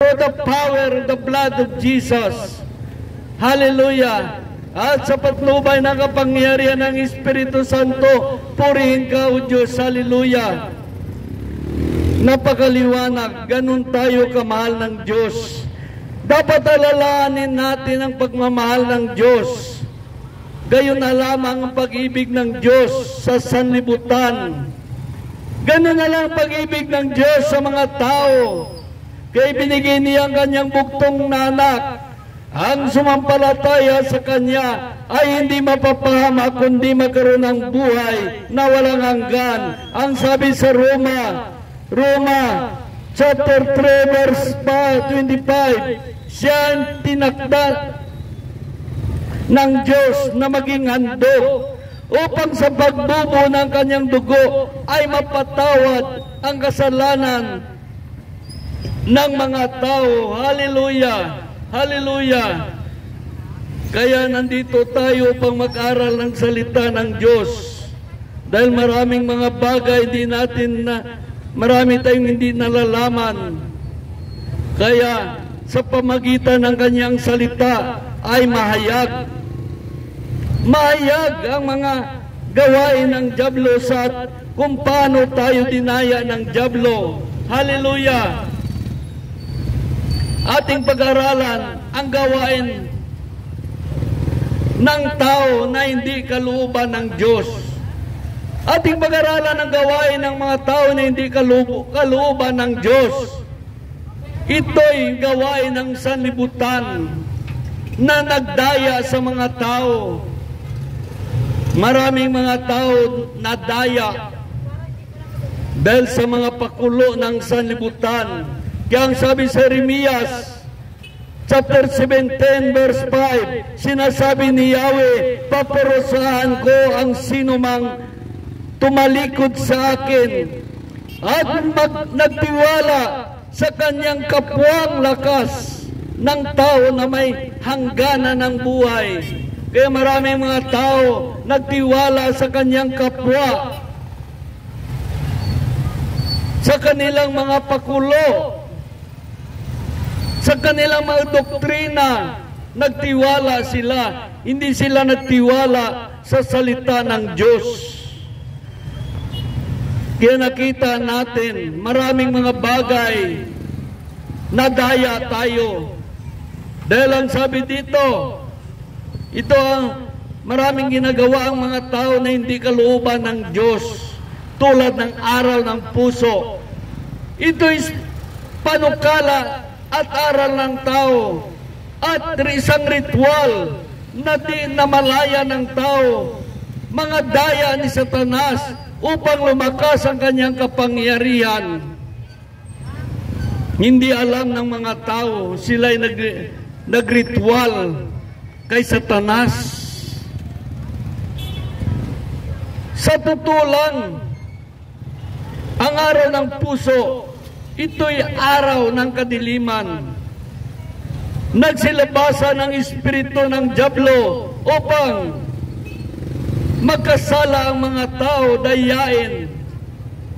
through the power of the blood of Jesus. Hallelujah. At sa patnubay ng kapangyarihan ng Espiritu Santo, purihin ka, O Diyos. Hallelujah. Napakaliwanag, ganun tayo kamahal ng Diyos. Dapat alalahanin natin ang pagmamahal ng Diyos. Gayon na lamang ang pag-ibig ng Diyos sa sanlibutan. Ganun na lang ang pag-ibig ng Diyos sa mga tao. Kaya binigay niya ang kanyang buktong na anak. Ang sumampalataya sa Kanya ay hindi mapapahama kundi magkaroon ng buhay na walang hanggan. Ang sabi sa Roma chapter 3 verse 25, siya ang tinakda ng Diyos na maging handog upang sa pagbubo ng Kanyang dugo ay mapatawad ang kasalanan ng mga tao. Hallelujah! Hallelujah! Kaya nandito tayo upang mag-aral ng salita ng Diyos. Dahil maraming mga bagay marami tayong hindi nalalaman. Kaya sa pamagitan ng kanyang salita ay mahayag. Mahayag ang mga gawain ng dyablo sa kung paano tayo dinaya ng dyablo. Hallelujah! Ating pag-aralan ang gawain ng tao na hindi kalooban ng Diyos. Ating pag-aralan ang gawain ng mga tao na hindi kalooban ng Diyos. Ito'y gawain ng sanlibutan na nagdaya sa mga tao. Maraming mga tao nadaya dahil sa mga pakulo ng sanlibutan. Kaya ang sabi sa Jeremias chapter 17 verse 5, sinasabi ni Yahweh, paparusahan ko ang sinumang tumalikod sa akin at nagtiwala sa kanyang kapwang lakas ng tao na may hangganan ng buhay. Kaya maraming mga tao nagtiwala sa kanyang kapwa, sa kanilang mga pakulo, sa kanilang mga doktrina, nagtiwala sila. Hindi sila nagtiwala sa salita ng Diyos. Kaya nakita natin maraming mga bagay na daya tayo. Dahil ang sabi dito, ito ang maraming ginagawa ang mga tao na hindi kalooban ng Diyos, tulad ng aral ng puso. Ito is panukala at aral ng tao at isang ritual na di namalaya ng tao, mga daya ni Satanas upang lumakas ang kanyang kapangyarihan. Hindi alam ng mga tao, sila'y nagritual kay Satanas. Sa totoo lang, ang araw ng puso, ito'y araw ng kadiliman. Nagsilabasan ng espiritu ng dyablo upang magkasala ang mga tao, dayain.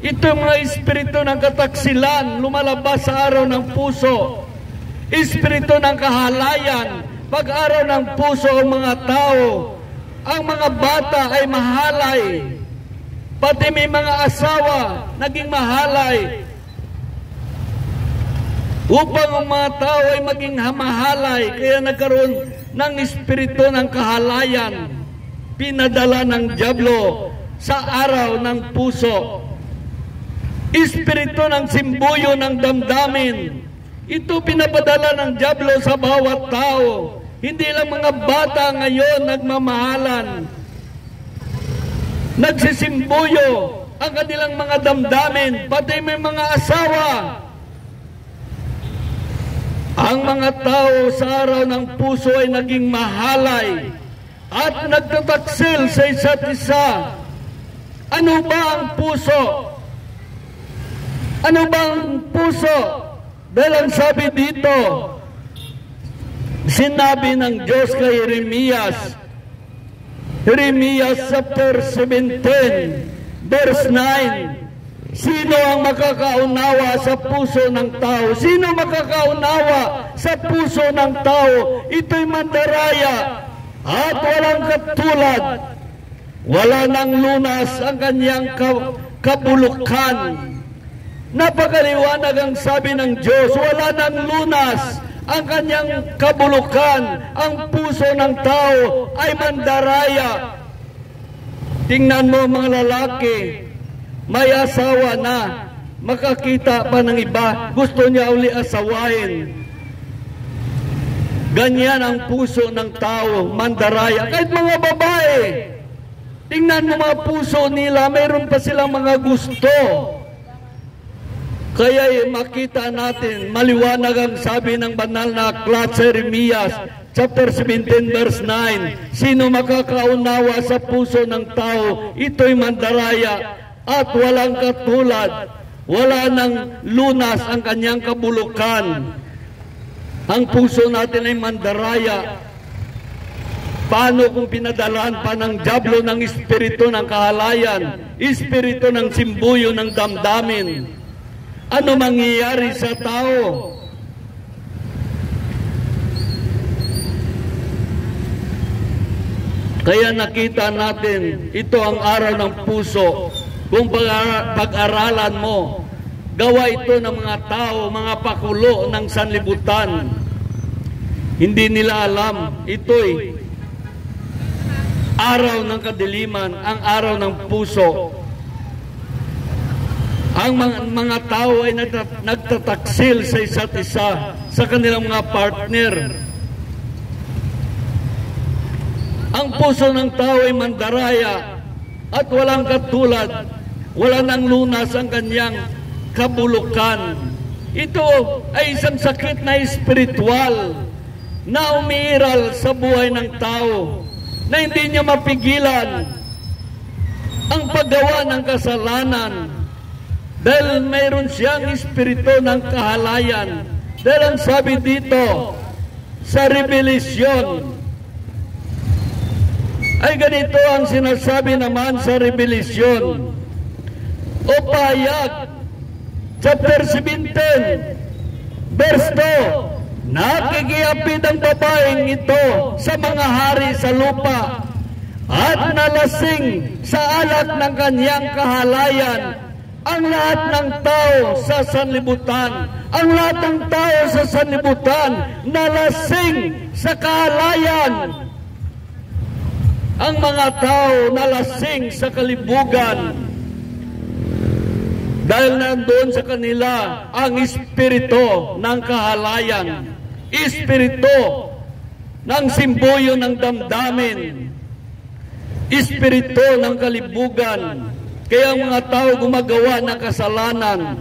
Ito mga espiritu ng kataksilan, lumalabas sa araw ng puso. Espiritu ng kahalayan, pag-araw ng puso ang mga tao. Ang mga bata ay mahalay. Pati may mga asawa naging mahalay. Upang ang mga tao ay maging mahalay, kaya nagkaroon ng espiritu ng kahalayan, pinadala ng dyablo sa araw ng puso. Espiritu ng simbuyo ng damdamin, ito pinapadala ng dyablo sa bawat tao. Hindi lang mga bata ngayon nagmamahalan, nagsisimbuyo ang kanilang mga damdamin, pati may mga asawa. Ang mga tao sa araw ng puso ay naging mahalay at nagtataksil sa isa't isa. Ano ba ang puso? Ano ba ang puso? Dahil ang sabi dito, sinabi ng Diyos kay Jeremias, Jeremias chapter 17 verse 9, Sino ang makakaunawa sa puso ng tao? Sino makakaunawa sa puso ng tao? Ito'y mandaraya at walang katulad. Wala nang lunas ang kanyang kabulukan. Napakaliwanag ang sabi ng Diyos, wala nang lunas ang kanyang kabulukan. Ang puso ng tao ay mandaraya. Tingnan mo mga lalaki, may asawa na, makakita pa ng iba, gusto niya uli asawain. Ganyan ang puso ng tao, mandaraya. Kahit mga babae, tingnan mo mga puso nila, mayroon pa silang mga gusto. Kaya makita natin, maliwanag ang sabi ng banal na aklat sa Jeremias, chapter 17, verse 9. Sino makakaunawa sa puso ng tao? Ito'y mandaraya at walang katulad. Wala nang lunas ang kanyang kabulukan. Ang puso natin ay mandaraya. Paano kung pinadalaan pa ng dyablo ng espiritu ng kahalayan, espiritu ng simbuyo ng damdamin? Ano mangyayari sa tao? Kaya nakita natin, ito ang araw ng puso. Kung pag-aralan mo, gawa ito ng mga tao, mga pakulo ng sanlibutan. Hindi nila alam, ito'y araw ng kadiliman, ang araw ng puso. Ang mga tao ay nagtataksil sa isa't isa, sa kanilang mga partner. Ang puso ng tao ay mandaraya at walang katulad, wala nang lunas ang kanyang kabulukan. Ito ay isang sakit na espiritual na umiiral sa buhay ng tao, na hindi niya mapigilan ang paggawa ng kasalanan. Dahil mayroon siyang espiritu ng kahalayan. Dahil ang sabi dito sa Revelasyon ay ganito ang sinasabi naman sa Revelasyon o pahayag, chapter 17, verse 2. Nakikiapid ang babaeng ito sa mga hari sa lupa at nalasing sa alak ng kanyang kahalayan ang lahat ng tao sa sanlibutan. Ang lahat ng tao sa sanlibutan nalasing sa kahalayan. Ang mga tao nalasing sa kalibugan dahil nandoon sa kanila ang espiritu ng kahalayan, espiritu ng simboyo ng damdamin, espiritu ng kalibugan. Kaya ang mga tao gumagawa ng kasalanan.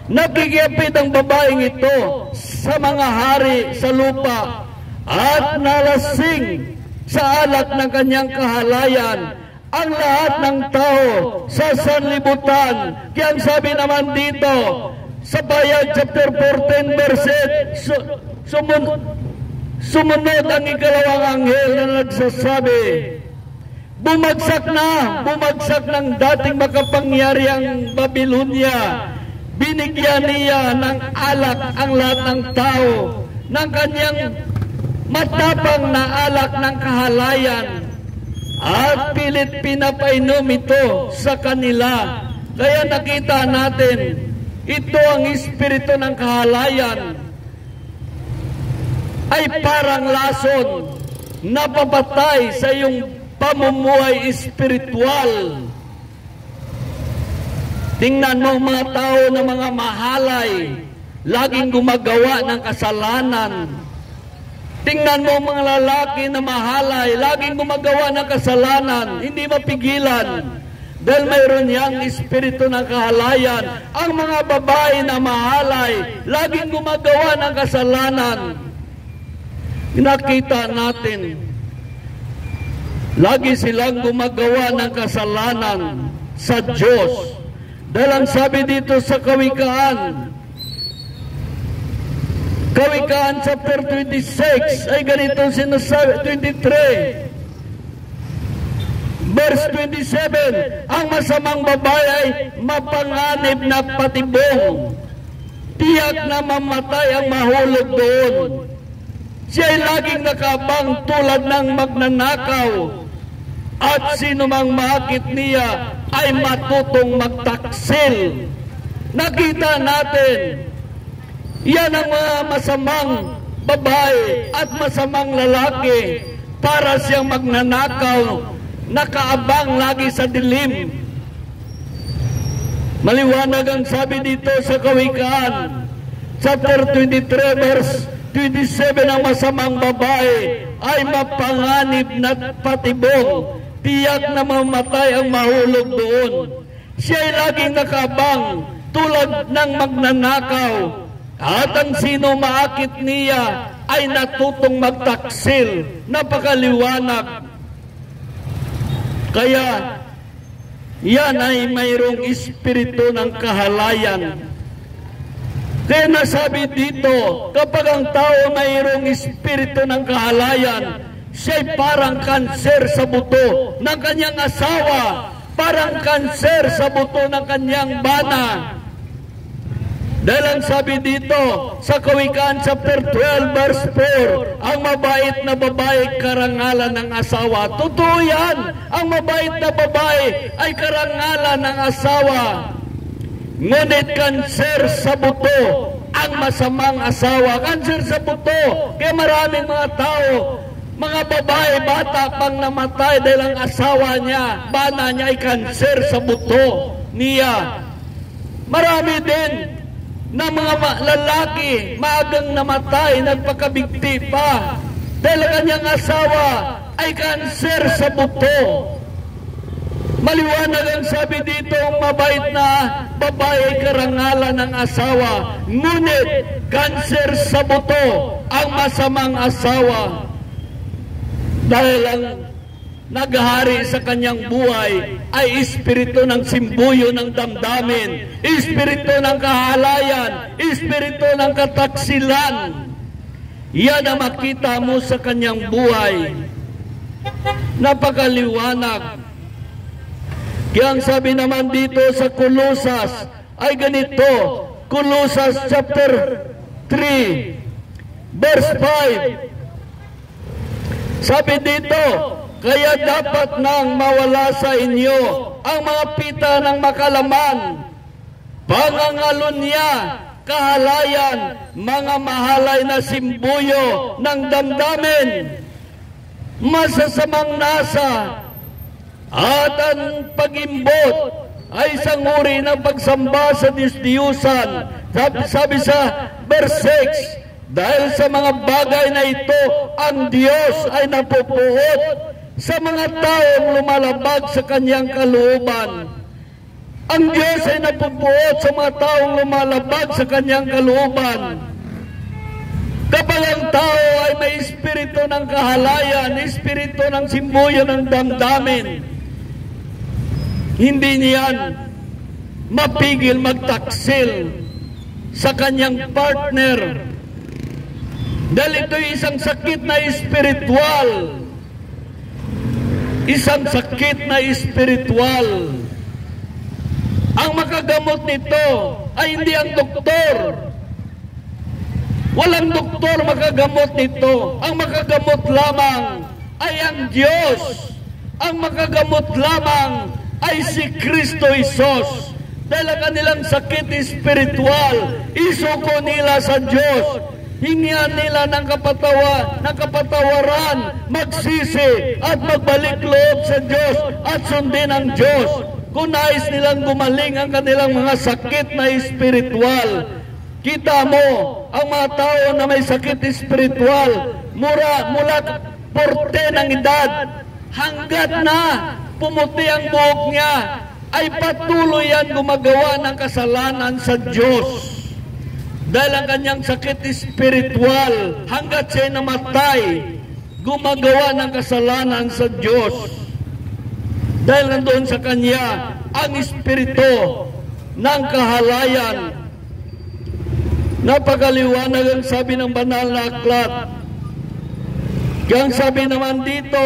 Nakikiapid ang babaeng ito sa mga hari sa lupa at nalasing sa alak ng kanyang kahalayan ang lahat ng tao sa sanlibutan. Kaya ang sabi naman dito sa Bayad chapter 14 verse 8, sumunod ang ikalawang anghel na nagsasabi, bumagsak ng dating makapangyariang Babylonia. Binigyan niya ng alak ang lahat ng tao, ng kanyang matapang na alak ng kahalayan, at pilit pinapainom ito sa kanila. Kaya nakita natin, ito ang espiritu ng kahalayan ay parang lason na papatay sa iyong pamumuhay espiritual. Tingnan mo mga tao na mga mahalay, laging gumagawa ng kasalanan. Tingnan mo mga lalaki na mahalay, laging gumagawa ng kasalanan, hindi mapigilan. Dahil mayroon niyang espiritu ng kahalayan. Ang mga babae na mahalay, laging gumagawa ng kasalanan. Nakita natin, lagi silang gumagawa ng kasalanan sa Diyos. Dahil ang sabi dito sa Kawikaan chapter 26 ay ganito sinasabi, 23 verse verse 27, ang masamang babae ay mapanganib na patibong. Tiyak na mamatay ang mahulog doon. Siya ay laging nakabang tulad ng magnanakaw, at sino mang makit niya ay matutong magtaksil. Nakita natin, yan ang mga masamang babae at masamang lalaki para siyang magnanakaw, nakaabang lagi sa dilim. Maliwanag ang sabi dito sa Kawikaan, chapter 23, verse 27, ang masamang babae ay mapanganib na patibong. Tiyak na mamatay ang mahulog doon. Siya ay laging nakabang tulad ng magnanakaw, at ang sino maakit niya ay natutong magtaksil. Napakaliwanag. Kaya yan ay mayroong espiritu ng kahalayan. Kaya nasabi dito, kapag ang tao mayroong espiritu ng kahalayan, siya'y parang kanser sa buto ng kanyang asawa, parang kanser sa buto ng kanyang bana. Dahil ang sabi dito sa Kawikaan chapter 12 verse 4, ang mabait na babae karangalan ng asawa. Totoo yan, ang mabait na babae ay karangalan ng asawa. Ngunit kanser sa buto ang masamang asawa. Kanser sa buto. Kaya maraming mga tao, mga babae, bata pang namatay dahil ang asawa niya, bana niya ay kanser sa buto niya. Marami din na mga lalaki maagang namatay, nagpakabigti pa dahil ang kanyang asawa ay kanser sa buto. Maliwanag ang sabi dito, ang mabait na babae karangalan ng asawa, ngunit kanser sa buto ang masamang asawa. Dahil ang naghahari sa kanyang buhay ay espiritu ng simbuyo ng damdamin, espiritu ng kahalayan, espiritu ng kataksilan. Yan ang makita mo sa kanyang buhay. Napakaliwanag. Kaya ang sabi naman dito sa Kolosas ay ganito, Kolosas chapter 3 verse 5. Sabi dito, kaya dapat nang mawala sa inyo ang mga pita ng makalaman, pangangalunya, kahalayan, mga mahalay na simbuyo ng damdamin, masasamang nasa, at ang pagimbot ay isang uri ng pagsamba sa Diyos-Diyusan. Sabi sa verse 6, dahil sa mga bagay na ito, ang Diyos ay napupuot sa mga taong lumalabag sa kanyang kalooban. Ang Diyos ay napupuot sa mga taong lumalabag sa kanyang kalooban. Kapag ang tao ay may espiritu ng kahalayan, espiritu ng simbuyo ng damdamin, hindi niyan mapigil magtaksil sa kanyang partner. Dahil ito isang sakit na espiritual. Isang sakit na espiritual. Ang makagamot nito ay hindi ang doktor. Walang doktor makagamot nito. Ang makagamot lamang ay ang Diyos. Ang makagamot lamang ay si Kristo Isos. Dahil ang kanilang sakit espiritual, isuko nila sa Diyos. Hingian nila ng kapatawaran, magsisi at magbalik loob sa Diyos at sundin ang Diyos. Kung nais nilang gumaling ang kanilang mga sakit na espiritual. Kita mo, ang mga tao na may sakit espiritual, mula 40 ng edad, hanggat na pumuti ang buhok niya, ay patuloy yan gumagawa ng kasalanan sa Diyos. Dahil ang kanyang sakit espiritual, hanggat siya namatay, gumagawa ng kasalanan sa Diyos. Dahil nandoon sa kanya ang espiritu ng kahalayan. Napakaliwanag ang sabi ng banal na aklat. Kaya ang sabi naman dito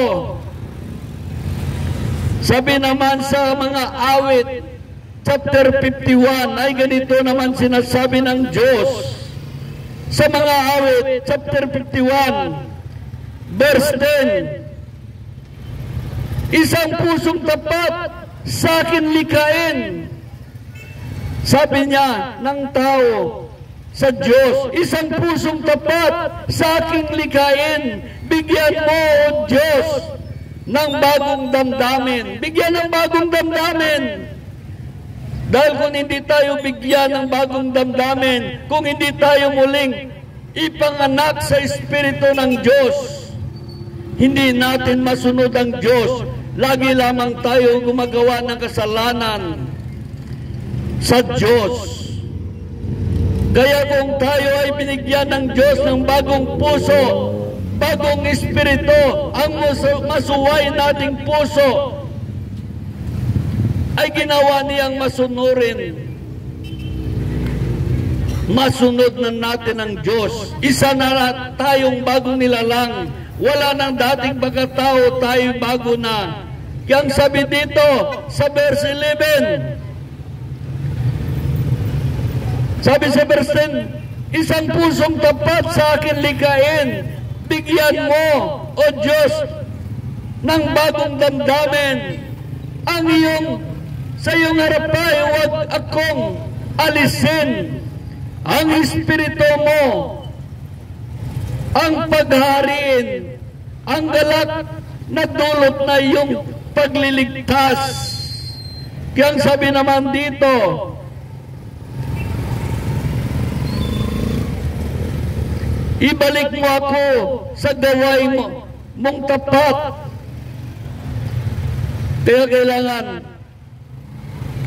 Sabi naman sa mga awit, chapter 51, ay ganito naman sinasabi ng Diyos. Sa mga awit, chapter 51, verse 10, isang pusong tapat sa akin likhain. Sabi niya ng tao sa Diyos, isang pusong tapat sa aking likhain. Bigyan mo, O Diyos, ng bagong damdamin. Bigyan ng bagong damdamin. Dahil kung hindi tayo bigyan ng bagong damdamin, kung hindi tayo muling ipanganak sa Espiritu ng Diyos, hindi natin masunod ang Diyos. Lagi lamang tayo gumagawa ng kasalanan sa Diyos. Kaya kung tayo ay binigyan ng Diyos ng bagong puso, bagong espiritu, ang masuway nating puso ay ginawa niyang masunurin. Masunod na natin ang Diyos. Isa na tayong bagong nilalang. Wala nang dating pagkatao, tayo bago na. Yang sabi dito sa verse 11, sabi sa verse 10, isang pusong tapat sa akin likhain. Bigyan mo, O Diyos, ng bagong damdamin. Ang sa iyong harapan, huwag akong alisin ang Espiritu mo, ang paghariin, ang galak na dulot na iyong pagliligtas. Kaya sabi naman dito, ibalik mo ako sa gawain mong tapat. Kaya kailangan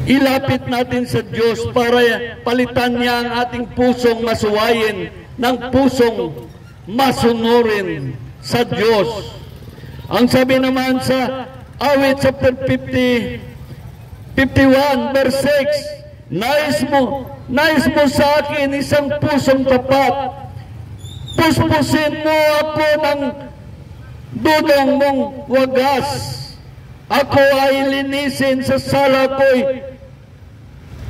ilapit natin sa Diyos para palitan niya ang ating pusong masuwayin ng pusong masunurin sa Diyos. Ang sabi naman sa awit chapter 51 verse 6, nais mo sa akin isang pusong tapat. Puspusin mo ako ng dudong mong wagas. Ako ay linisin sa sala ko'y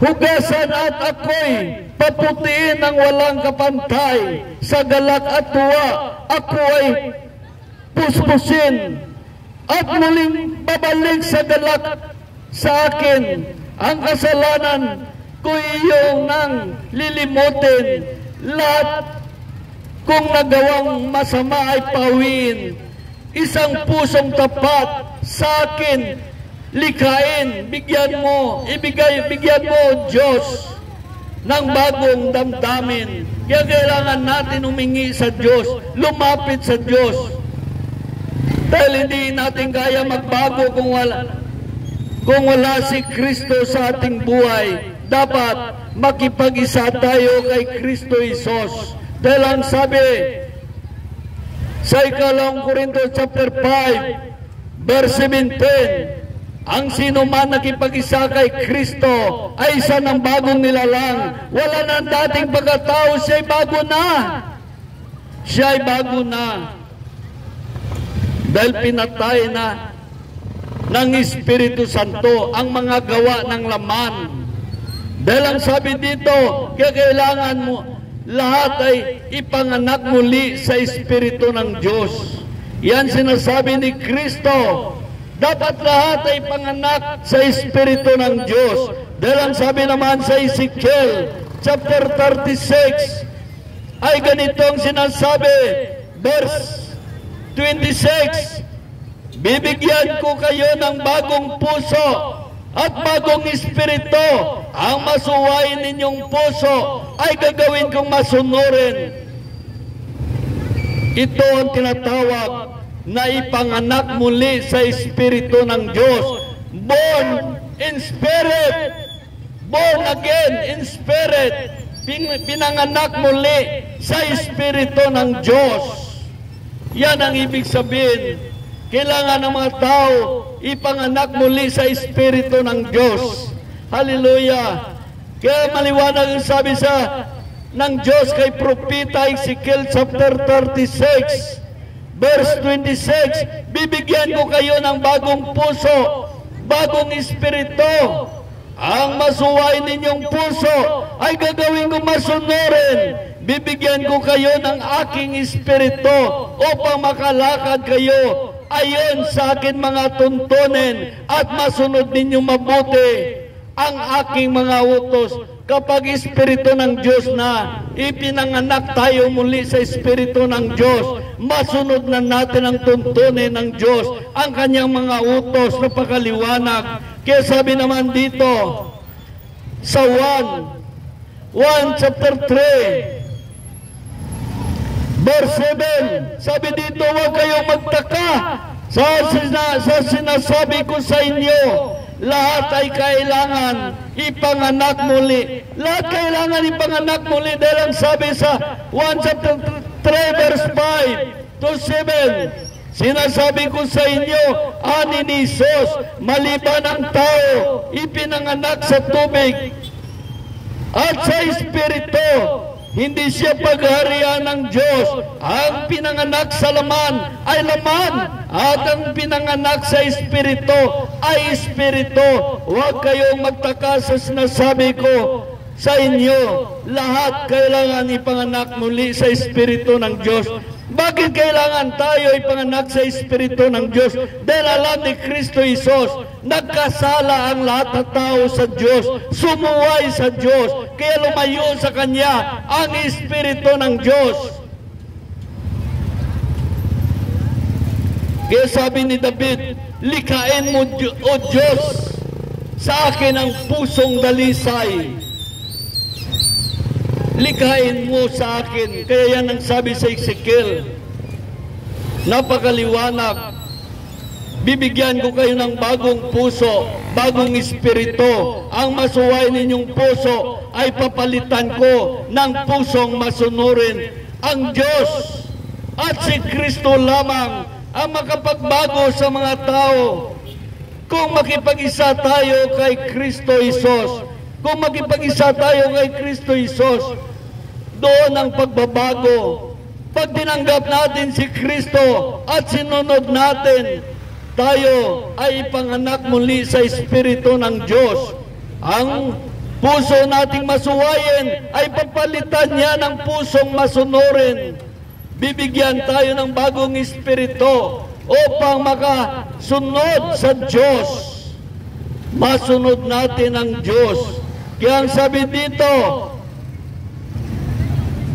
hugasan at ako'y paputiin ng walang kapantay. Sa galak at tuwa, ako ay puspusin at muling babalik sa galak sa akin. Ang kasalanan ko iyong nang lilimutin. Lahat kung nagawang masama ay pawiin. Isang pusong tapat sa akin likhain. Bigyan mo, bigyan mo, Diyos, ng bagong damdamin. Kaya kailangan natin humingi sa Diyos, lumapit sa Diyos. Dahil hindi natin kaya magbago kung wala si Kristo sa ating buhay. Dapat makipag-isa tayo kay Kristo Jesus. Dahil ang sabi sa 2 Corintios chapter 5 verse 17, ang sino man nakipag-isa kay Kristo ay isa ng bagong nilalang. Wala nang dating pagkatao, siya'y bago na. Siya'y bago na. Dahil pinatay na ng Espiritu Santo ang mga gawa ng laman. Dahil ang sabi dito, kailangan mo lahat ay ipanganak muli sa Espiritu ng Diyos. Yan sinasabi ni Kristo. Dapat lahat ay panganak sa Espiritu ng Diyos. Dahil ang sabi naman sa Ezekiel chapter 36 ay ganitong sinasabi, verse 26, bibigyan ko kayo ng bagong puso at bagong espiritu. Ang masuwayin ninyong puso ay gagawin kong masunurin. Ito ang tinatawag na ipanganak muli sa Espiritu ng Diyos. Born in Spirit. Born again in Spirit. Pinanganak muli sa Espiritu ng Diyos. Yan ang ibig sabihin. Kailangan ng mga tao ipanganak muli sa Espiritu ng Diyos. Hallelujah! Kaya maliwanag ang sabi ng Diyos kay Propeta Ezekiel chapter 36 verse 26, bibigyan ko kayo ng bagong puso bagong espiritu. Ang masuway ninyong puso ay gagawin ko masunurin. Bibigyan ko kayo ng aking espiritu upang makalakad kayo ayon sa akin mga tuntunin at masunod ninyo mabuti ang aking mga utos. Kapag espiritu ng Diyos na, ipinanganak tayo muli sa espiritu ng Diyos, masunod na natin ang tuntunin ng Diyos, ang kanyang mga utos na pakaliwanag. Kaya sabi naman dito sa 1 chapter 3 verse 7, sabi dito, huwag kayong magtaka sa sinasabi ko sa inyo, lahat ay kailangan ipanganak muli. Lahat kailangan ipanganak muli dahil ang sabi sa 1 chapter 3 verse 5 to 7, sinasabi ko sa inyo, ani ni Jesus, maliban ang tao ipinanganak sa tubig at sa Espiritu, hindi siya pagharian ng Diyos. Ang pinanganak sa laman ay laman, at ang pinanganak sa Espiritu ay Espiritu. Huwag kayong magtaka sa sinasabi ko sa inyo, lahat kailangan ipanganak muli sa Espiritu ng Diyos. Bakit kailangan tayo ipanganak sa Espiritu ng Diyos? Dahil alam ni Kristo Jesus, nagkasala ang lahat ng tao sa Diyos, sumuway sa Diyos, kaya lumayo sa Kanya ang Espiritu ng Diyos. Kaya sabi ni David, likhain mo, O Diyos, sa akin ang pusong dalisay. Likhain mo sa akin. Kaya yan ang sabi sa Ezekiel. Napakaliwanag. Bibigyan ko kayo ng bagong puso, bagong espiritu. Ang masuway ninyong puso ay papalitan ko ng pusong masunurin. Ang Diyos at si Kristo lamang ang makapagbago sa mga tao. Kung makipag-isa tayo kay Kristo Jesus, kung makipag-isa tayo kay Kristo Jesus, doon ang pagbabago. Pag tinanggap natin si Kristo at sinunod natin, tayo ay ipanganak muli sa Espiritu ng Diyos. Ang puso nating masuwayin ay papalitan niya ng pusong masunurin. Bibigyan tayo ng bagong Espiritu upang makasunod sa Diyos. Masunod natin ang Diyos. Kaya ang sabi dito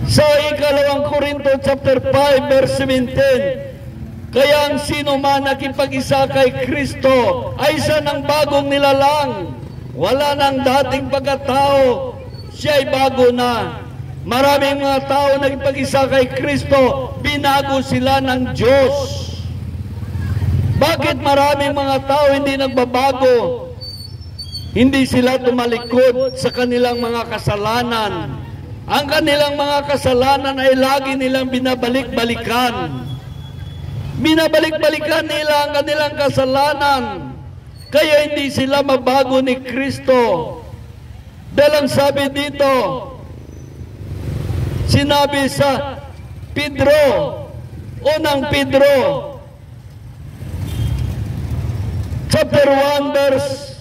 sa 2 Korinto chapter 5 verse 17, kaya ang sino man nakipag-isa kay Kristo ay isa ng bagong nilalang. Wala nang dating pagkatao, siya ay bago na. Maraming mga tao nakipag-isa kay Kristo, binago sila ng Diyos. Bakit maraming mga tao hindi nagbabago? Hindi sila tumalikod sa kanilang mga kasalanan. Ang kanilang mga kasalanan ay lagi nilang binabalik-balikan. Binabalik-balikan nila ang kanilang kasalanan. Kaya hindi sila mabago ni Kristo. Dahil ang sabi dito, sinabi sa Pedro, unang Pedro, chapter 1 verse,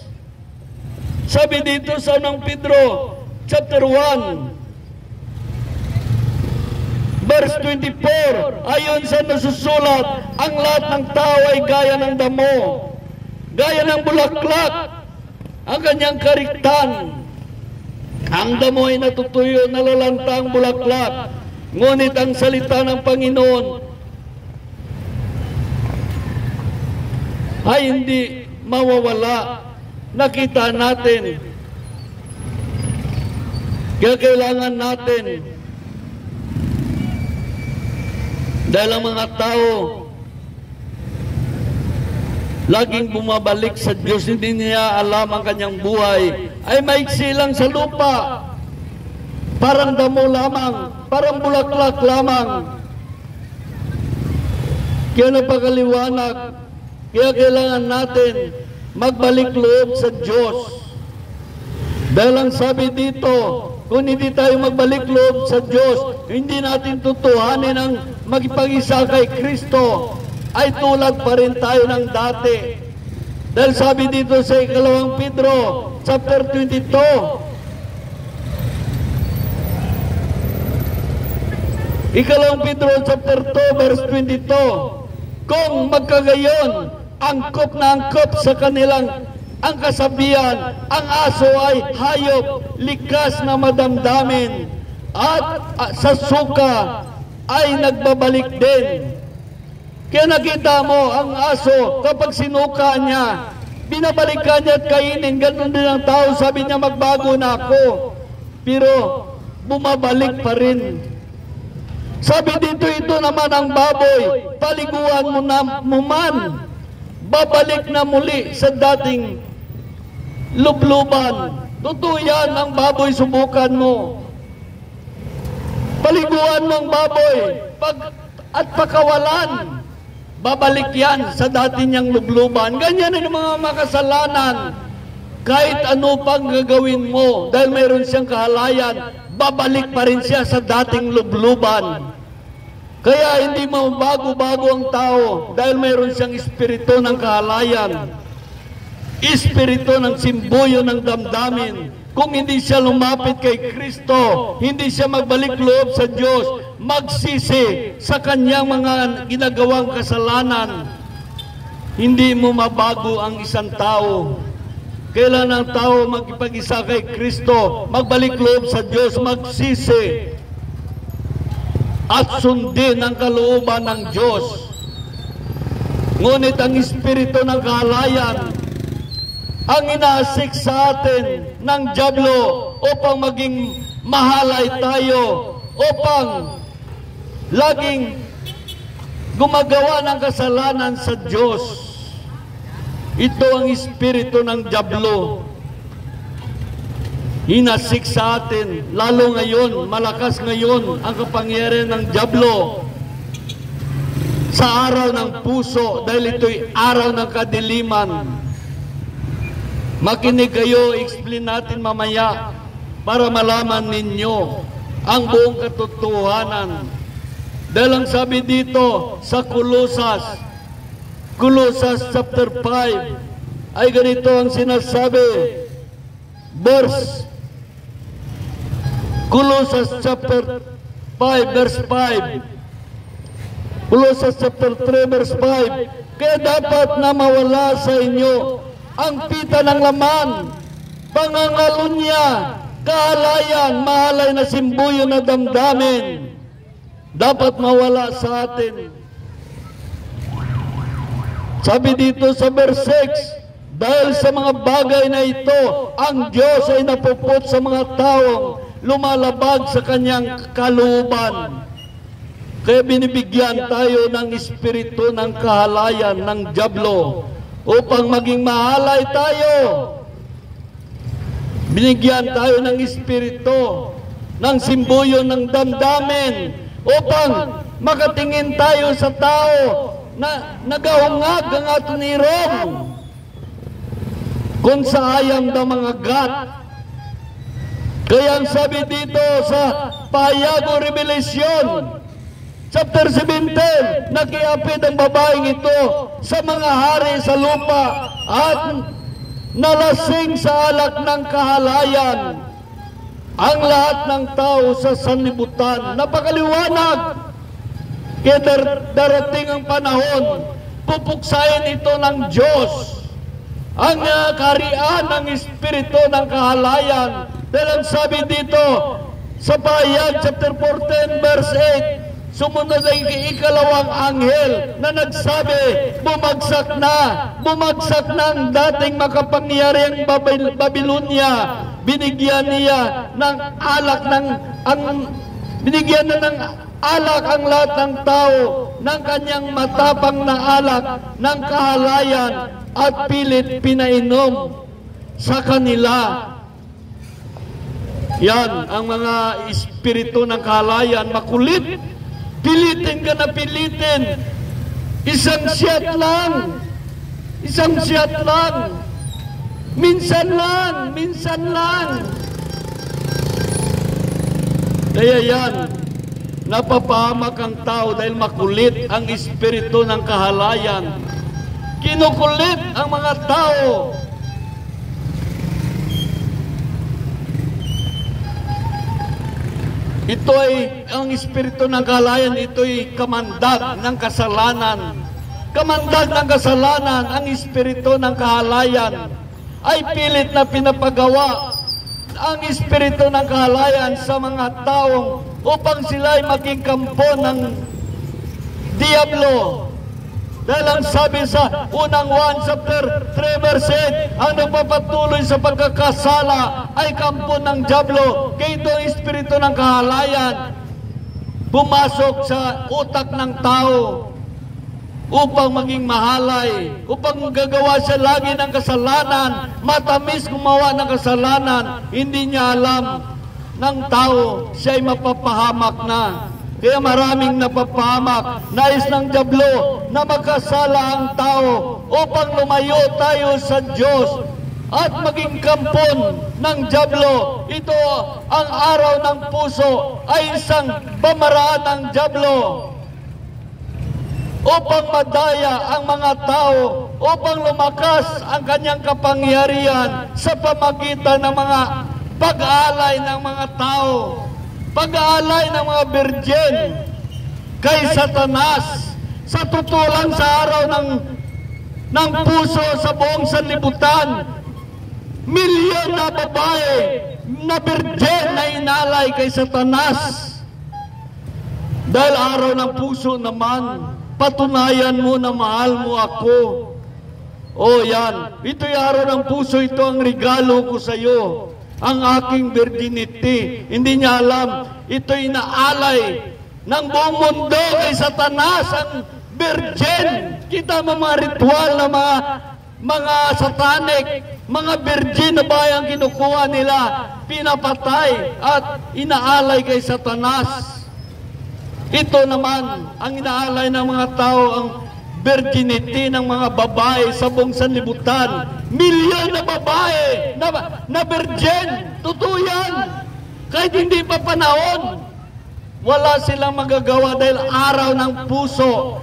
sabi dito sa unang Pedro, chapter 1, verse 24, ayon sa nasusulat, ang lahat ng tao ay gaya ng damo, gaya ng bulaklak, ang kanyang kariktan. Ang damo ay natutuyo, nalalanta ang bulaklak, ngunit ang salita ng Panginoon ay hindi mawawala. Nakita natin. Kaya kailangan natin, dahil ang mga tao laging bumabalik sa Diyos, hindi niya alam ang kanyang buhay ay maiksi lang sa lupa, parang damo lamang, parang bulaklak lamang. Kaya napakaliwanag. Kaya kailangan natin magbalik loob sa Diyos. Dahil ang sabi dito, kung hindi tayo magbalik loob sa Diyos, hindi natin tutuhanin ang magpag-isa kay Kristo, ay tulad pa rin tayo ng dati. Dahil sabi dito sa ikalawang Pedro, chapter 22, ikalawang Pedro, chapter 2, verse 22, kung magkagayon, angkop na angkop sa kanilang ang kasabihan, ang aso ay hayop, likas na madamdamin, at sa suka ay nagbabalik din. Kaya nakita mo, ang aso, kapag sinuka niya, binabalikan niya at kainin. Ganun din ang tao, sabi niya, magbago na ako. Pero, bumabalik pa rin. Sabi dito, ito naman ang baboy, paliguan mo man, babalik na muli sa dating lubluban. Totoo yan, ang baboy, subukan mo. Paliguan mo ang baboy, at pakawalan, babalik yan sa dati niyang lubluban. Ganyan ang mga makasalanan. Kahit ano pang gagawin mo, dahil mayroon siyang kahalayan, babalik pa rin siya sa dating lubluban. Kaya hindi mabago-bago ang tao, dahil mayroon siyang espiritu ng kahalayan, espiritu ng simbuyo ng damdamin. Kung hindi siya lumapit kay Kristo, hindi siya magbalik loob sa Diyos, magsisi sa kanyang mga ginagawang kasalanan, hindi mo mabago ang isang tao. Kailan ang tao magpag-isa kay Kristo, magbalik loob sa Diyos, magsisi, at sundin ang kalooban ng Diyos. Ngunit ang espiritu ng kahalayan, ang inaasik sa atin ng dyablo upang maging mahalay tayo, upang laging gumagawa ng kasalanan sa Diyos. Ito ang espiritu ng dyablo. Hinasik sa atin, lalo ngayon, malakas ngayon ang kapangyarihan ng dyablo sa araw ng puso, dahil ito'y araw ng kadiliman. Makinig kayo, explain natin mamaya para malaman ninyo ang buong katotohanan. Dahil ang sabi dito sa Colossus chapter 5, ay ganito ang sinasabi. Colossus chapter 5 verse 5. Colossus chapter 3 verse 5. Kaya dapat na mawala sa inyo ang pita ng laman, pangangalunya, kahalayan, mahalay na simbuyo na damdamin. Dapat mawala sa atin. Sabi dito sa verse 6, dahil sa mga bagay na ito, ang Diyos ay napuput sa mga taong lumalabag sa kanyang kalooban. Kaya binibigyan tayo ng espiritu ng kahalayan ng dyablo upang maging mahalay tayo. Binigyan tayo ng espiritu ng simbuyo ng damdamin upang makatingin tayo sa tao na nagahungag ang aton irong kung sa ayam ng mga gat. Kaya ang sabi dito sa Pahayago Revelation chapter 17, nakiapid ang babaeng ito sa mga hari sa lupa at nalasing sa alak ng kahalayan ang lahat ng tao sa sanlibutan. Napakaliwanag. Kaya darating ang panahon, pupuksayin ito ng Diyos ang kaharian ng espiritu ng kahalayan. Dahil ang sabi dito sa Pahayag chapter 14 verse 8, sumunod ang ikalawang anghel na nagsabi, bumagsak na ang dating makapangyarihang Babylonia. Binigyan niya ng alak binigyan na ng alak ang lahat ng tao ng kanyang matapang na alak ng kahalayan at pilit pinainom sa kanila. Yan ang mga espiritu ng kahalayan, makulit. Pilitin ka na pilitin. Isang siyat lang. Minsan lang. Kaya yan, napapahamak ang tao dahil makulit ang espiritu ng kahalayan. kinukulit ang mga tao. Ito ay ang espiritu ng kahalayan, ito'y kamandag ng kasalanan. Kamandag ng kasalanan, ang espiritu ng kahalayan ay pilit na pinapagawa ang espiritu ng kahalayan sa mga taong upang sila ay maging kampo ng Diablo. Dahil ang sabi sa unang 1 chapter 3 verse 8, ang nagpapatuloy sa pagkakasala ay kampo ng Diablo. Kaya ito ang espiritu ng kahalayan pumasok sa utak ng tao upang maging mahalay, upang gagawa siya lagi ng kasalanan, matamis gumawa ng kasalanan, hindi niya alam ng tao, siya ay mapapahamak na. Kaya maraming napapahamak, nais ng Diablo na magkasala ang tao upang lumayo tayo sa Diyos at maging kampon ng Diablo. Ito ang araw ng puso ay isang pamaraan ng Diablo upang madaya ang mga tao, upang lumakas ang kanyang kapangyarihan sa pamagitan ng mga pag-aalay ng mga tao, pag-aalay ng mga birjen kay Satanas. Sa tutulan sa araw ng puso sa buong sanlibutan, milyon na babae na birjen na inalay kay Satanas. Dahil araw ng puso naman, patunayan mo na mahal mo ako. O yan, ito'y araw ng puso, ito ang regalo ko sa iyo. Ang aking virginity. Hindi niya alam, ito'y naalay ng buong mundo kay Satanas, ang virgin. Kita mo mga ritual na mga satanic, mga virgin na bayang kinukuha nila, pinapatay at inaalay kay Satanas. Ito naman, ang inaalay ng mga tao, ang virginity ng mga babae sa buong sanlibutan. Milyon na babae na virgin. Totoo yan. Kahit hindi pa panahon, wala silang magagawa dahil araw ng puso,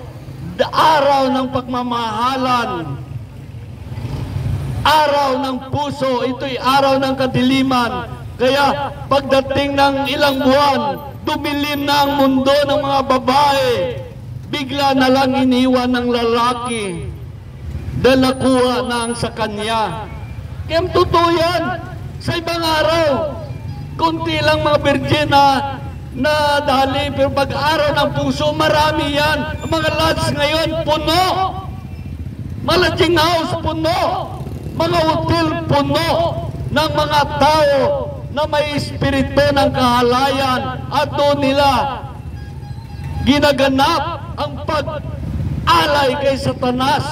araw ng pagmamahalan, araw ng puso, ito'y araw ng kadiliman. Kaya pagdating ng ilang buwan, dumilim na ang mundo ng mga babae. Bigla na lang iniwan ng lalaki dahil nakuha na ang sa kanya. Kaya totoo yan. Sa ibang araw, kunti lang mga virgin na dali, pero pag araw ng puso, marami yan. Ang mga lodge ngayon, puno. Malajing house, puno. Mga hotel, puno ng mga tao na may espiritu ng kahalayan at doon nila ginaganap ang pag-alay kay Satanas.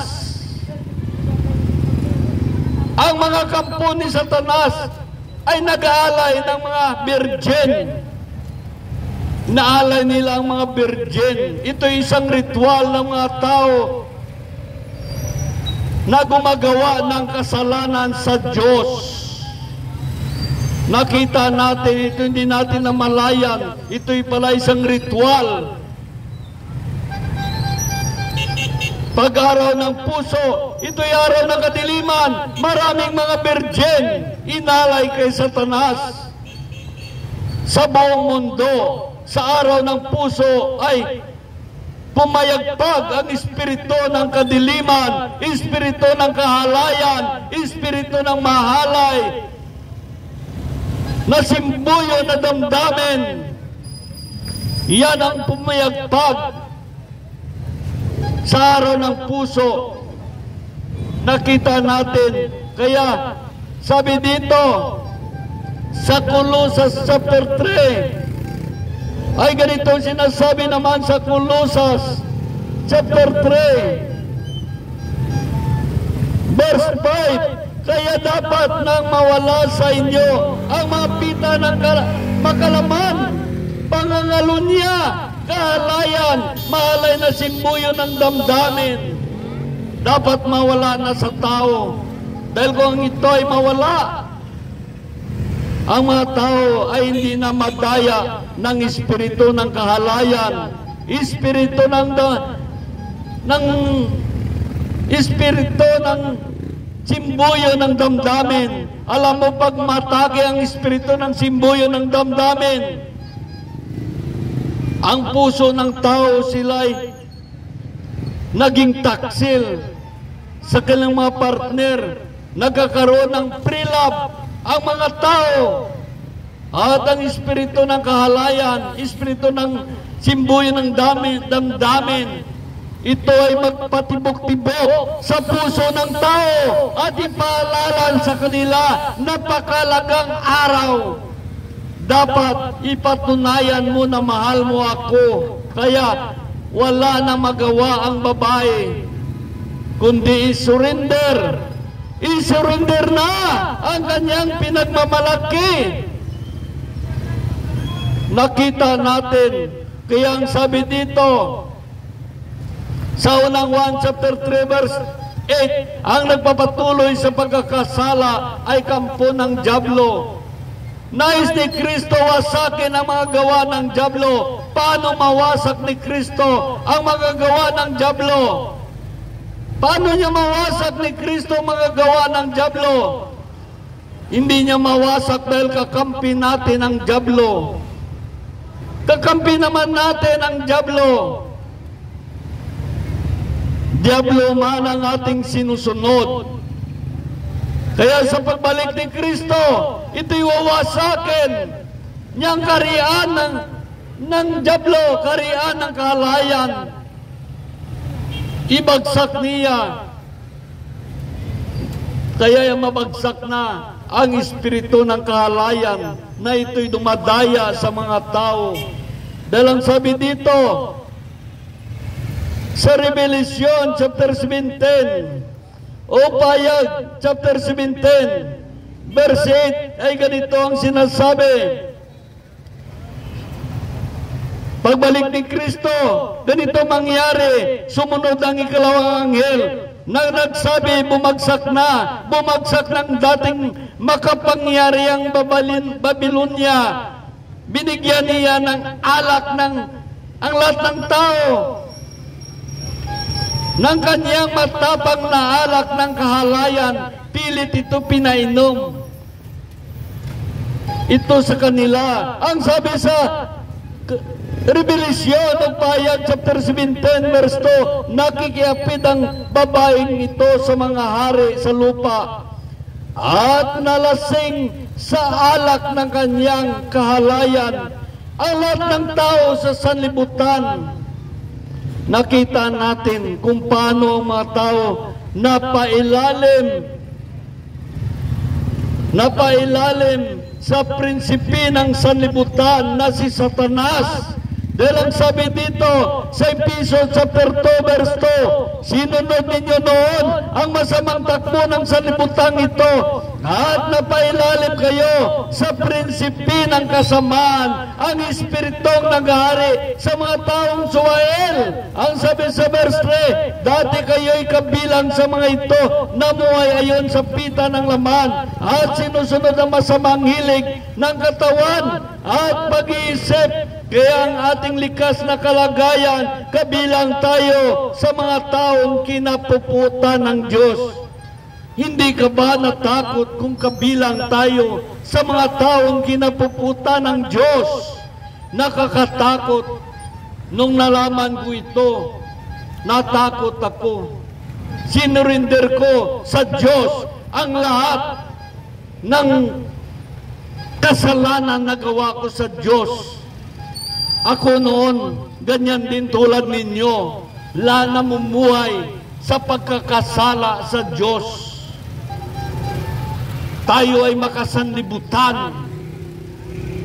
Ang mga kampo ni Satanas ay nag-aalay ng mga virgin. Naalay nila ang mga virgin. Ito isang ritual ng mga tao na gumagawa ng kasalanan sa Diyos. Nakita natin, ito hindi natin namalayan. Ito'y pala isang ritual. Pag-araw ng puso, ito'y araw ng kadiliman. Maraming mga virgin inalay kay Satanas. Sa buong mundo, sa araw ng puso ay pumayagpag ang espiritu ng kadiliman, espiritu ng kahalayan, espiritu ng mahalay, na simbuyo na damdamin. Yan ang pumayagpag sa araw ng puso. Nakita natin. Kaya sabi dito sa Colossus chapter 3 ay ganito sinasabi naman sa Colossus chapter 3 verse 5. Kaya dapat nang mawala sa inyo ang mga pita ng makalaman, pangangalunya, kahalayan, mahalay na simbuyo ng damdamin. Dapat mawala na sa tao. Dahil kung ito ay mawala, ang mga tao ay hindi na madaya ng espiritu ng kahalayan, espiritu ng espiritu ng simbuyo ng damdamin. Alam mo, pag matake ang espiritu ng simbuyo ng damdamin, ang puso ng tao sila'y naging taksil sa kanilang mga partner, nagkakaroon ng pre-love ang mga tao. At ang espiritu ng kahalayan, espiritu ng simbuyo ng damdamin, ito ay magpatibok-tibok sa puso ng tao at ipaalala sa kanila napakalagang araw. Dapat ipatunayan mo na mahal mo ako. Kaya wala na magawa ang babae, kundi isurrender. Isurrender na ang kanyang pinagmamalaki. Nakita natin, kaya ang sabi dito, sa unang 1 chapter 3 verse 8, ang nagpapatuloy sa pagkakasala ay kampo ng dyablo. Nais ni Kristo wasakin ang mga gawa ng dyablo. Paano mawasak ni Kristo ang mga gawa ng dyablo? Paano niya mawasak ni Kristo ang mga gawa ng dyablo? Hindi niya mawasak dahil kakampi natin ang dyablo. Kakampi naman natin ang dyablo. Diablo man ang ating sinusunod. Kaya sa pagbalik ni Kristo, ito'y wawasakin niyang kariyan ng diablo, kariyan ng kahalayan. Ibagsak niya. Kaya mabagsak na ang espiritu ng kahalayan na ito'y dumadaya sa mga tao. Dahil ang sabi dito, sa Revelation chapter 17 o Payag chapter 17 verse 8 ay ganito ang sinasabi. Pagbalik ni Kristo, ganito mangyari. Sumunod ang ikalawang anghel na nagsabi, bumagsak ng dating makapangyariang Babylonia. Binigyan niya ng alak ang lahat ng tao ng kanyang matapang na alak ng kahalayan, pilit ito pinainom. Ito sa kanila. Ang sabi sa Revelation ng Payag chapter 17 verse 2, nakikiapid ang babaeng ito sa mga hari sa lupa at nalasing sa alak ng kanyang kahalayan ang lahat ng tao sa sanlibutan. Nakita natin kung paano ang mga tao napailalim sa prinsipi ng sanlibutan na si Satanas. Dahil ang sabi dito sa Ephesians chapter 2 verse 2, sinunod ninyo noon ang masamang takbo ng sanlibutan ito at napailalim kayo sa prinsipi ng kasamaan, ang espiritong naghahari sa mga taong suwael. Ang sabi sa verse 3, dati kayo'y kabilang sa mga ito, namuhay ayon sa pita ng laman at sinusunod ang masamang hilig ng katawan at pag-iisip. Kaya ang ating likas na kalagayan, kabilang tayo sa mga taong kinapuputan ng Diyos. Hindi ka ba natakot kung kabilang tayo sa mga taong kinapuputan ng Diyos? Nakakatakot. Nung nalaman ko ito, natakot ako. Sinurinder ko sa Diyos ang lahat ng kasalanan na gawa ko sa Diyos. Ako noon, ganyan din tulad ninyo, namumuhay sa pagkakasala sa Diyos. Tayo ay makasanlibutan.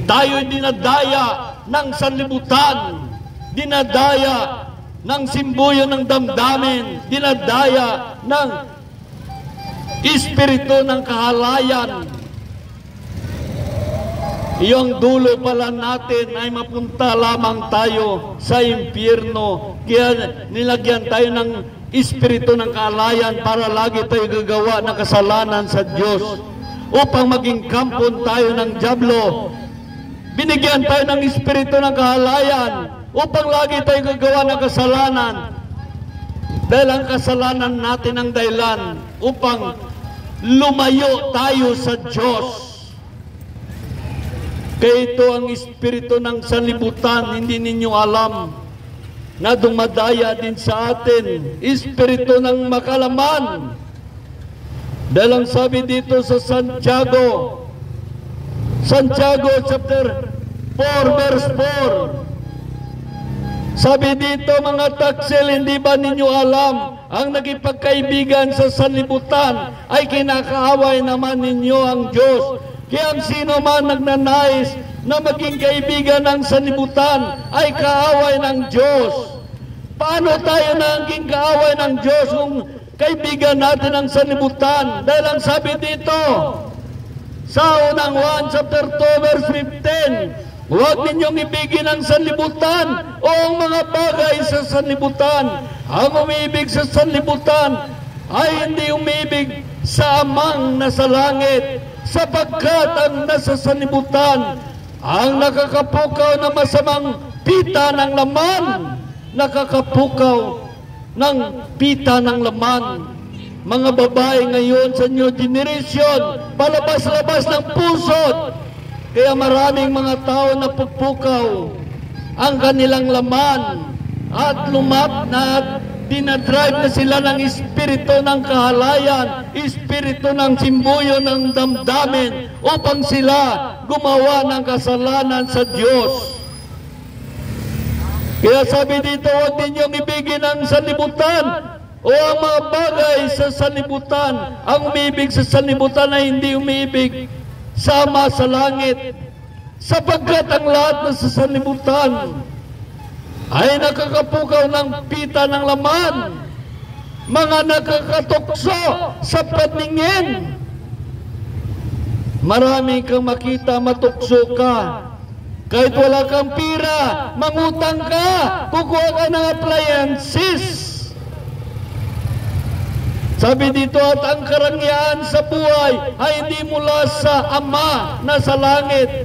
Tayo ay dinadaya ng sanlibutan. Dinadaya ng simbuyo ng damdamin. Dinadaya ng espiritu ng kahalayan. Iyong dulo pala natin ay mapunta lamang tayo sa impyerno. Kaya nilagyan tayo ng espiritu ng kahalayan para lagi tayo gagawa ng kasalanan sa Diyos. Upang maging kampon tayo ng dyablo. Binigyan tayo ng espiritu ng kahalayan upang lagi tayo gagawa ng kasalanan. Dahil ang kasalanan natin ang dahilan upang lumayo tayo sa Diyos. Kaya ito ang espiritu ng sanlibutan, hindi ninyo alam na dumadaya din sa atin, espiritu ng makalaman. Dahil ang sabi dito sa Santiago chapter 4 verse 4, sabi dito, mga taksil, hindi ba ninyo alam ang nagipagkaibigan sa sanlibutan ay kinakaaway naman ninyo ang Diyos? Kaya ang sino man nagnanais na maging kaibigan ng sanlibutan ay kaaway ng Diyos. Paano tayo naging kaaway ng Diyos kung kaibigan natin ang sanlibutan? Dahil ang sabi dito sa unang 1 chapter 2 verse 15, huwag ninyong ibigin ang sanlibutan o ang mga bagay sa sanlibutan. Ang umibig sa sanlibutan ay hindi umibig sa Amang nasa langit, sapagkat ang nasa sanlibutan ang nakakapukaw na masamang pita ng laman. Nakakapukaw ng pita ng laman. Mga babae ngayon sa new generation, palabas-labas ng pusod. Kaya maraming mga tao na pupukaw ang kanilang laman at dinadrive na sila ng espiritu ng kahalayan, espiritu ng simbuyo ng damdamin upang sila gumawa ng kasalanan sa Diyos. Kaya sabi dito, huwag ninyong ibigin ang sanlibutan o ang mga bagay sa sanlibutan. Ang umibig sa sanlibutan ay hindi umibig sama sa langit, sapagkat ang lahat na sa sanlibutan ay nakakapukaw ng pita ng laman, mga nakakatukso sa paningin. Marami kang makita, matukso ka. Kahit wala kang pira, mangutang ka, kukuha ka ng appliances. Sabi dito, at ang karangyaan sa buhay ay hindi mula sa Ama na sa langit,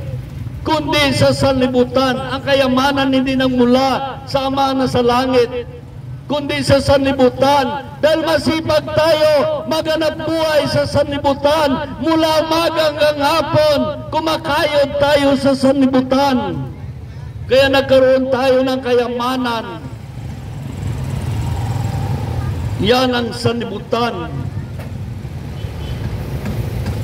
kundi sa sanlibutan. Ang kayamanan hindi nang mula sa Ama na sa langit, kundi sa sanlibutan. Dahil masipag tayo, maganap buhay sa sanlibutan. Mula umaga hanggang hapon, kumakayod tayo sa sanlibutan. Kaya nagkaroon tayo ng kayamanan. Yan ang sanlibutan.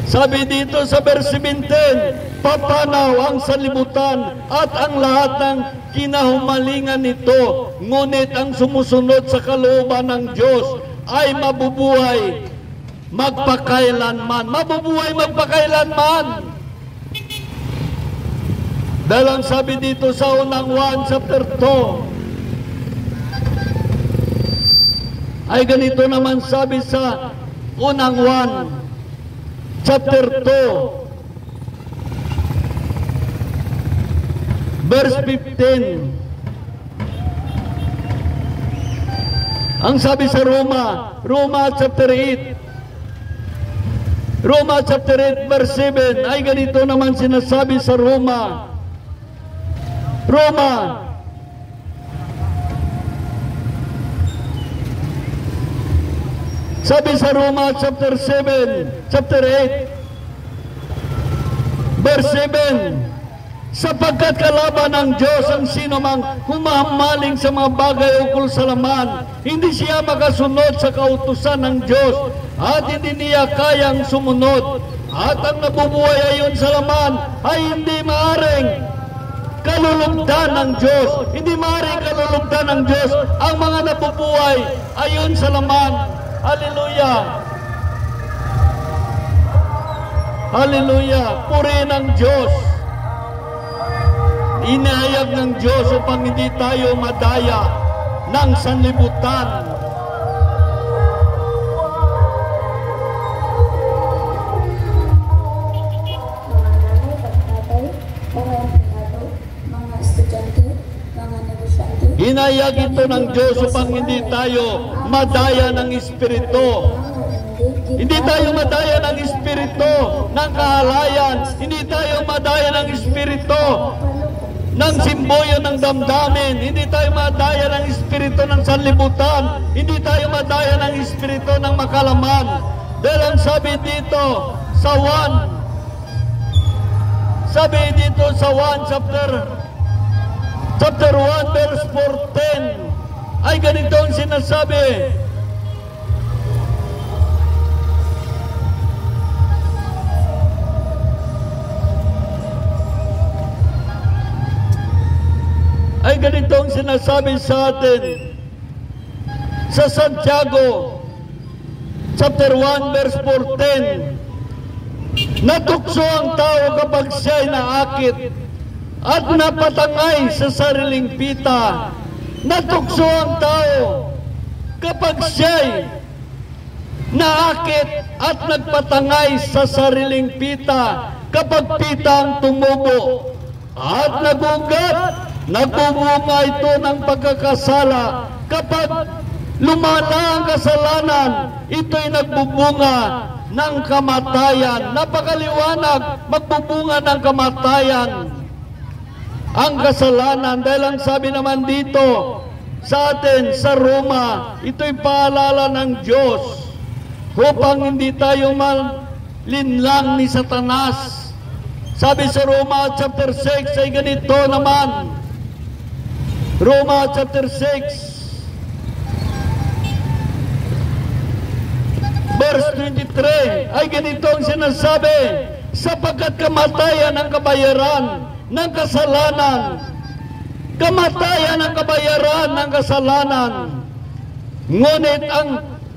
Sabi dito sa verse 17, papanaw ang sanlibutan at ang lahat ng kinahumalingan nito, ngunit ang sumusunod sa kalooban ng Diyos ay mabubuhay magpakailanman. Mabubuhay magpakailanman. Dahil ang sabi dito sa unang 1 chapter 2, ay ganito naman sabi sa unang 1 chapter 2 verse 15. Ang sabi sa Roma chapter 8 verse 7 ay ganito naman sinasabi sa Roma sabi sa Roma chapter 8 verse 7, sapagkat kalaban ng Diyos ang sino mang humahamaling sa mga bagay ukol sa laman, hindi siya makasunod sa kautusan ng Diyos at hindi niya kayang sumunod. At ang nabubuhay ayon sa laman ay hindi maaring kalulugdan ng Diyos. Hindi maaring kalulugdan ng Diyos ang mga nabubuhay ayon sa laman. Hallelujah! Hallelujah! Purihin ang Diyos. Inahayag ng Diyos upang hindi tayo madaya ng sanlibutan. Inahayag ito ng Diyos upang hindi tayo madaya ng Espiritu. Hindi tayo madaya ng Espiritu ng kahalayan. Hindi tayo madaya ng Espiritu ng simboyo ng damdamin. Hindi tayo madaya ng espiritu ng sanlibutan. Hindi tayo madaya ng espiritu ng makalaman. Dahil ang sabi dito sa 1 chapter 1 verse 4:10 ay ganito ang sinasabi. Ay ganito ang sinasabi sa atin sa Santiago chapter 1 verse 4:10. Natukso ang tao kapag siya'y naakit at napatangay sa sariling pita. Natukso ang tao kapag siya'y naakit at nagpatangay sa sariling pita. Kapag pita ang tumubo at nagugat, nagbubunga ito ng pagkakasala. Kapag lumala ang kasalanan, ito'y nagbubunga ng kamatayan. Napakaliwanag, magbubunga ng kamatayan ang kasalanan. Dahil ang sabi naman dito sa atin sa Roma, ito'y paalala ng Diyos upang hindi tayo malinlang ni Satanas. Sabi sa Roma chapter 6 ay ganito naman. Roma chapter 6 verse 23 ay ganito ang sinasabi, sapagkat kamatayan ang kabayaran ng kasalanan. Kamatayan ang kabayaran ng kasalanan. Ngunit ang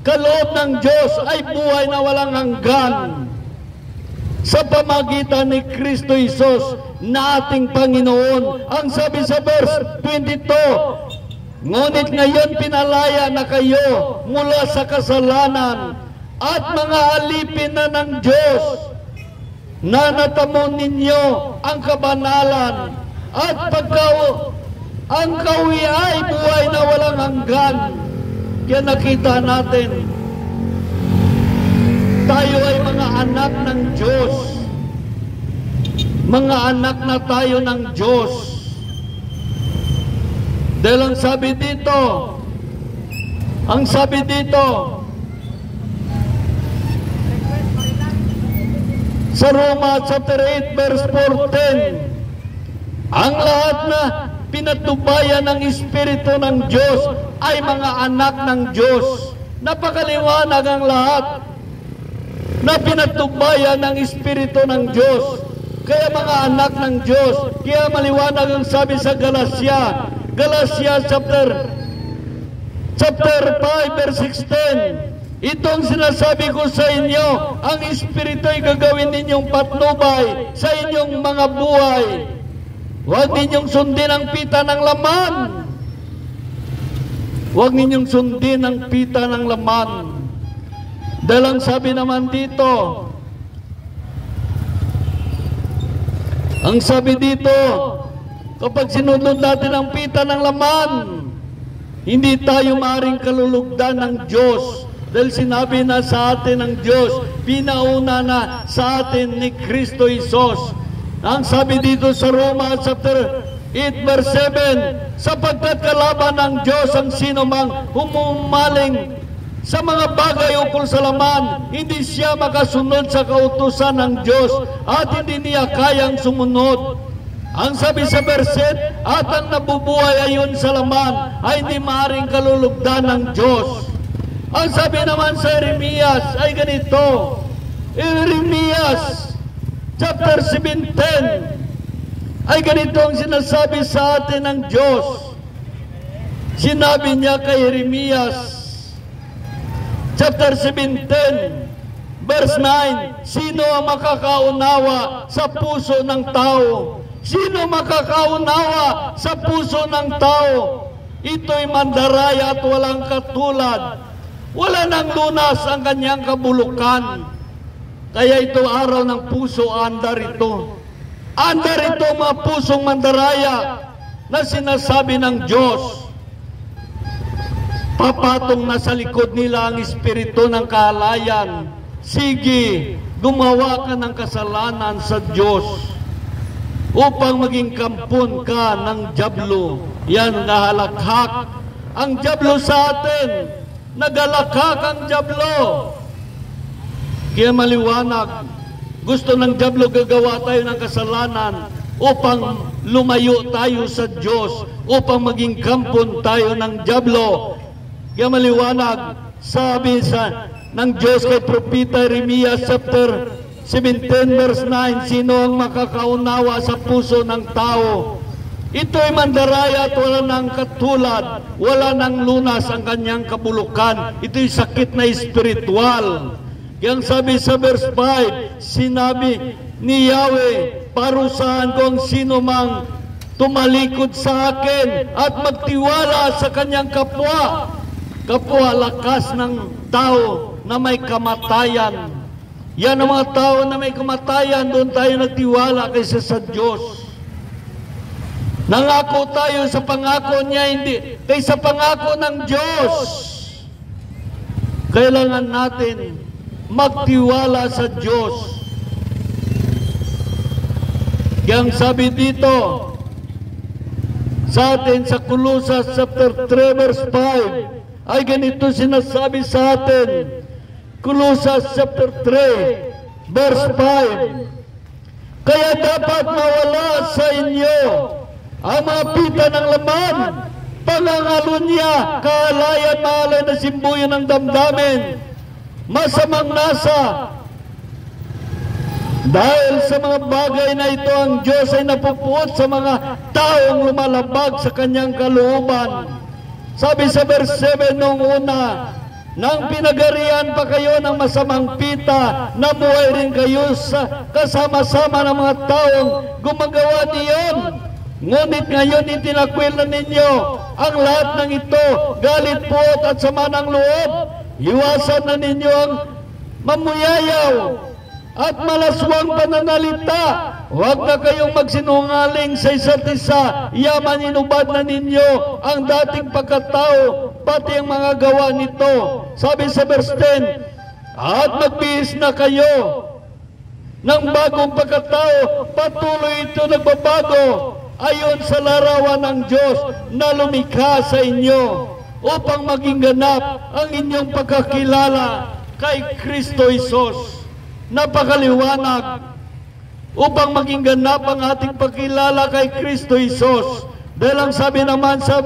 kaloob ng Diyos ay buhay na walang hanggan sa pamagitan ni Kristo Jesus na ating Panginoon. Ang sabi sa verse 22, ngunit ngayon pinalaya na kayo mula sa kasalanan at mga alipin na ng Diyos, na natamo ninyo ang kabanalan at ang kawi ay buhay na walang hanggan. Kaya nakita natin, tayo ay mga anak ng Diyos. Mga anak na tayo ng Diyos. Dahil ang sabi dito, sa Roma chapter 8 verse 4:10, ang lahat na pinatubayan ng Espiritu ng Diyos ay mga anak ng Diyos. Napakaliwanag ang lahat na pinatubayan ng Espiritu ng Diyos. Kaya mga anak ng Diyos. Kaya maliwanag ang sabi sa Galatia chapter 5 verse 16. Itong sinasabi ko sa inyo, ang Espiritu ay gagawin ninyong patnubay sa inyong mga buhay. Huwag ninyong sundin ang pita ng laman. Huwag ninyong sundin ang pita ng laman. Dahil ang sabi naman dito, kapag sinunod natin ang pita ng laman, hindi tayo maaaring kalulugdan ng Diyos. Dahil sinabi na sa atin ng Diyos, pinauna na sa atin ni Kristo Jesus. Ang sabi dito sa Roma chapter 8 verse 7, sapagkat kalaban ng Diyos ang sino mang humumaling sa mga bagay ukol sa laman, hindi siya makasunod sa kautusan ng Diyos at hindi niya kayang sumunod. Ang sabi sa verset, at ang nabubuhay ayon sa laman ay hindi maaaring kalulugdan ng Diyos. Ang sabi naman sa Jeremias ay ganito, Jeremias chapter 17 ay ganito ang sinasabi sa atin ng Diyos. Sinabi niya kay Jeremias chapter 17 verse 9, sino ang makakaunawa sa puso ng tao? Sino makakaunawa sa puso ng tao? Ito'y mandaraya at walang katulad. Wala nang lunas ang kanyang kabulukan. Kaya ito araw ng puso, andar ito. Andar ito mga pusong mandaraya na sinasabi ng Diyos. Papatong na sa likod nila ang espiritu ng kahalayan. Sige, gumawa ka ng kasalanan sa Diyos. upang maging kampon ka ng dyablo. Yan nahalakhak ang dyablo sa atin. Nagalakhak ang dyablo. Kaya maliwanag, gusto ng dyablo gagawa tayo ng kasalanan upang lumayo tayo sa Diyos, upang maging kampon tayo ng dyablo. Kaya maliwanag, sabi ng Diyos kay Propeta Jeremias chapter 17 verse 9, sino ang makakaunawa sa puso ng tao? Ito'y mandaraya at wala nang katulad, wala nang lunas ang kanyang kabulukan. Ito'y sakit na espiritual. Yang sabi sa verse 5, sinabi ni Yahweh, parusahan ko ang sino mang tumalikod sa akin at magtiwala sa kanyang kapwa. Kapwa, lakas ng tao na may kamatayan. Yan ang mga tao na may kamatayan, doon tayo nagtiwala kaysa sa Diyos. Nangako tayo sa pangako niya, hindi kaysa pangako ng Diyos. Kailangan natin magtiwala sa Diyos. Yang sabi dito sa atin sa Colossus chapter 3 verse 5, ay ganito sinasabi sa atin. Colossus chapter 3 verse 5, kaya dapat mawala sa inyo ang mga pita ng laman, pangangalo niya, kaalayan, maalay na simbuyan ng damdamin, masamang nasa. Dahil sa mga bagay na ito, ang Diyos ay napupuot sa mga taong lumalabag sa kanyang kalooban. Sabi sa verse 7 nung una, nang pinagarian pa kayo ng masamang pita, nabuhay rin kayo sa kasama-sama ng mga taong gumagawa niyon. Ngunit ngayon itinakwil na ninyo ang lahat ng ito, galit, puot at sama ng loob. Iwasan na ninyo ang mamuyayaw at malaswang pananalita. Huwag na kayong magsinungaling sa isa't isa. Yaman inubad na ninyo ang dating pagkatao, pati ang mga gawa nito. Sabi sa verse 10, at magbihis na kayo ng bagong pagkatao, patuloy ito nagbabago ayon sa larawan ng Diyos na lumikha sa inyo, upang maging ganap ang inyong pagkakilala kay Kristo Jesus. Napakaliwanag. Upang maging ganap ang ating pagkilala kay Kristo Jesus. Dahil ang sabi naman sa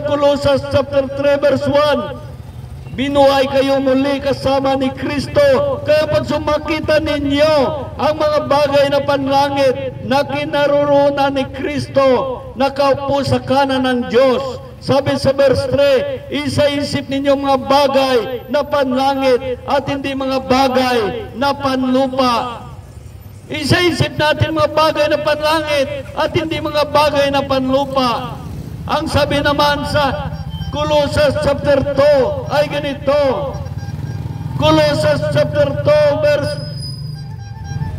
Colossus chapter 3 verse 1, binuhay kayo muli kasama ni Kristo. Kaya pag sumakita ninyo ang mga bagay na panlangit na kinaroroonan ni Kristo, nakaupo sa kanan ng Diyos. Sabi sa verse 3, isa-isip ninyo mga bagay na panlangit at hindi mga bagay na panlupa. Isa-isip natin mga bagay na panlangit at hindi mga bagay na panlupa. Ang sabi naman sa Colossus chapter 2 ay ganito. Colossus chapter 2 verse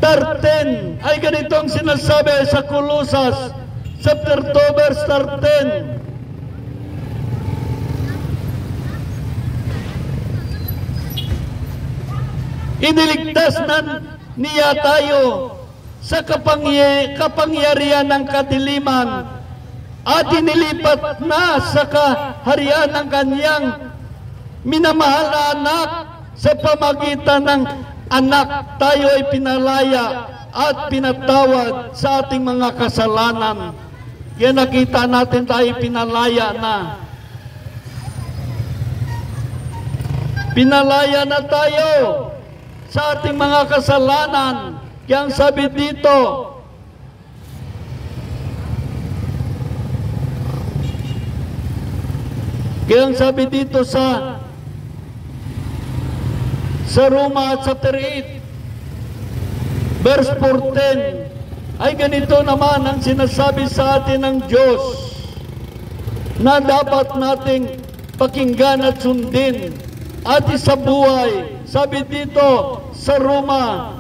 13 ay ganito ang sinasabi sa Colossus chapter 2 verse 13. Iniligtas na niya tayo sa kapangyarihan ng kadiliman at inilipat na sa kaharian ng kanyang minamahal na anak. Sa pamagitan ng anak tayo ay pinalaya at pinatawad sa ating mga kasalanan. Kaya nakita natin tayo pinalaya na. Pinalaya na tayo sa ating mga kasalanan. Kaya ang sabi dito, sa Roma chapter 8 verse 14 ay ganito naman ang sinasabi sa atin ng Diyos na dapat nating pakinggan at sundin at isabuhay. Sabi dito sa Roma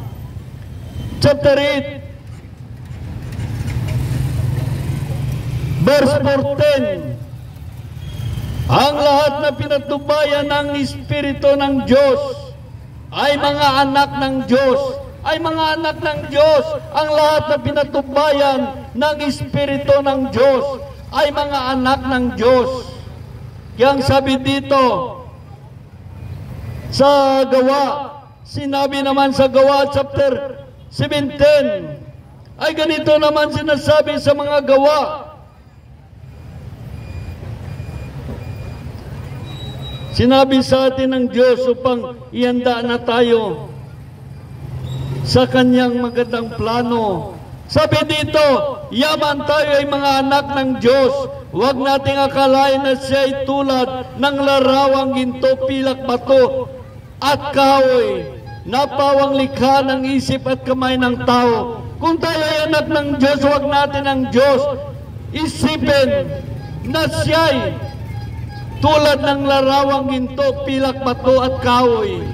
chapter 8 verse 14, ang lahat na pinatubayan ng Espiritu ng Diyos ay mga anak ng Diyos, ay mga anak ng Diyos. Ang lahat na pinatubayan ng Espiritu ng Diyos ay mga anak ng Diyos. Kaya ang sabi dito sa Gawa, sinabi naman sa Gawa chapter 17, ay ganito naman sinasabi sa mga Gawa. Sinabi sa atin ng Diyos upang ihanda na tayo sa kanyang magandang plano. Sabi dito, yaman tayo ay mga anak ng Diyos. Huwag nating akalain na siya ay tulad ng larawang ginto, pilak, bato at kahoy, napawang likha ng isip at kamay ng tao. Kung tayo ay anak ng Diyos, huwag natin ang Diyos isipin na siya'y tulad ng larawang ginto, pilak, bato at kahoy,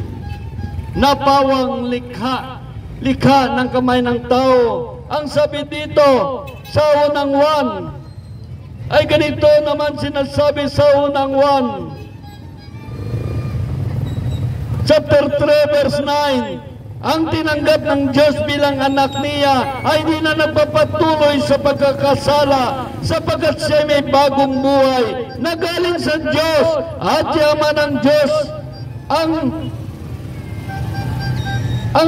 napawang likha ng kamay ng tao. Ang sabi dito sa unang 1 ay ganito naman sinasabi sa unang 1 chapter 3 verse 9, ang tinanggap ng Diyos bilang anak niya ay hindi na nagpapatuloy sa pagkakasala, sapagkat siya may bagong buhay na galing sa Diyos, at yaman ng Diyos ang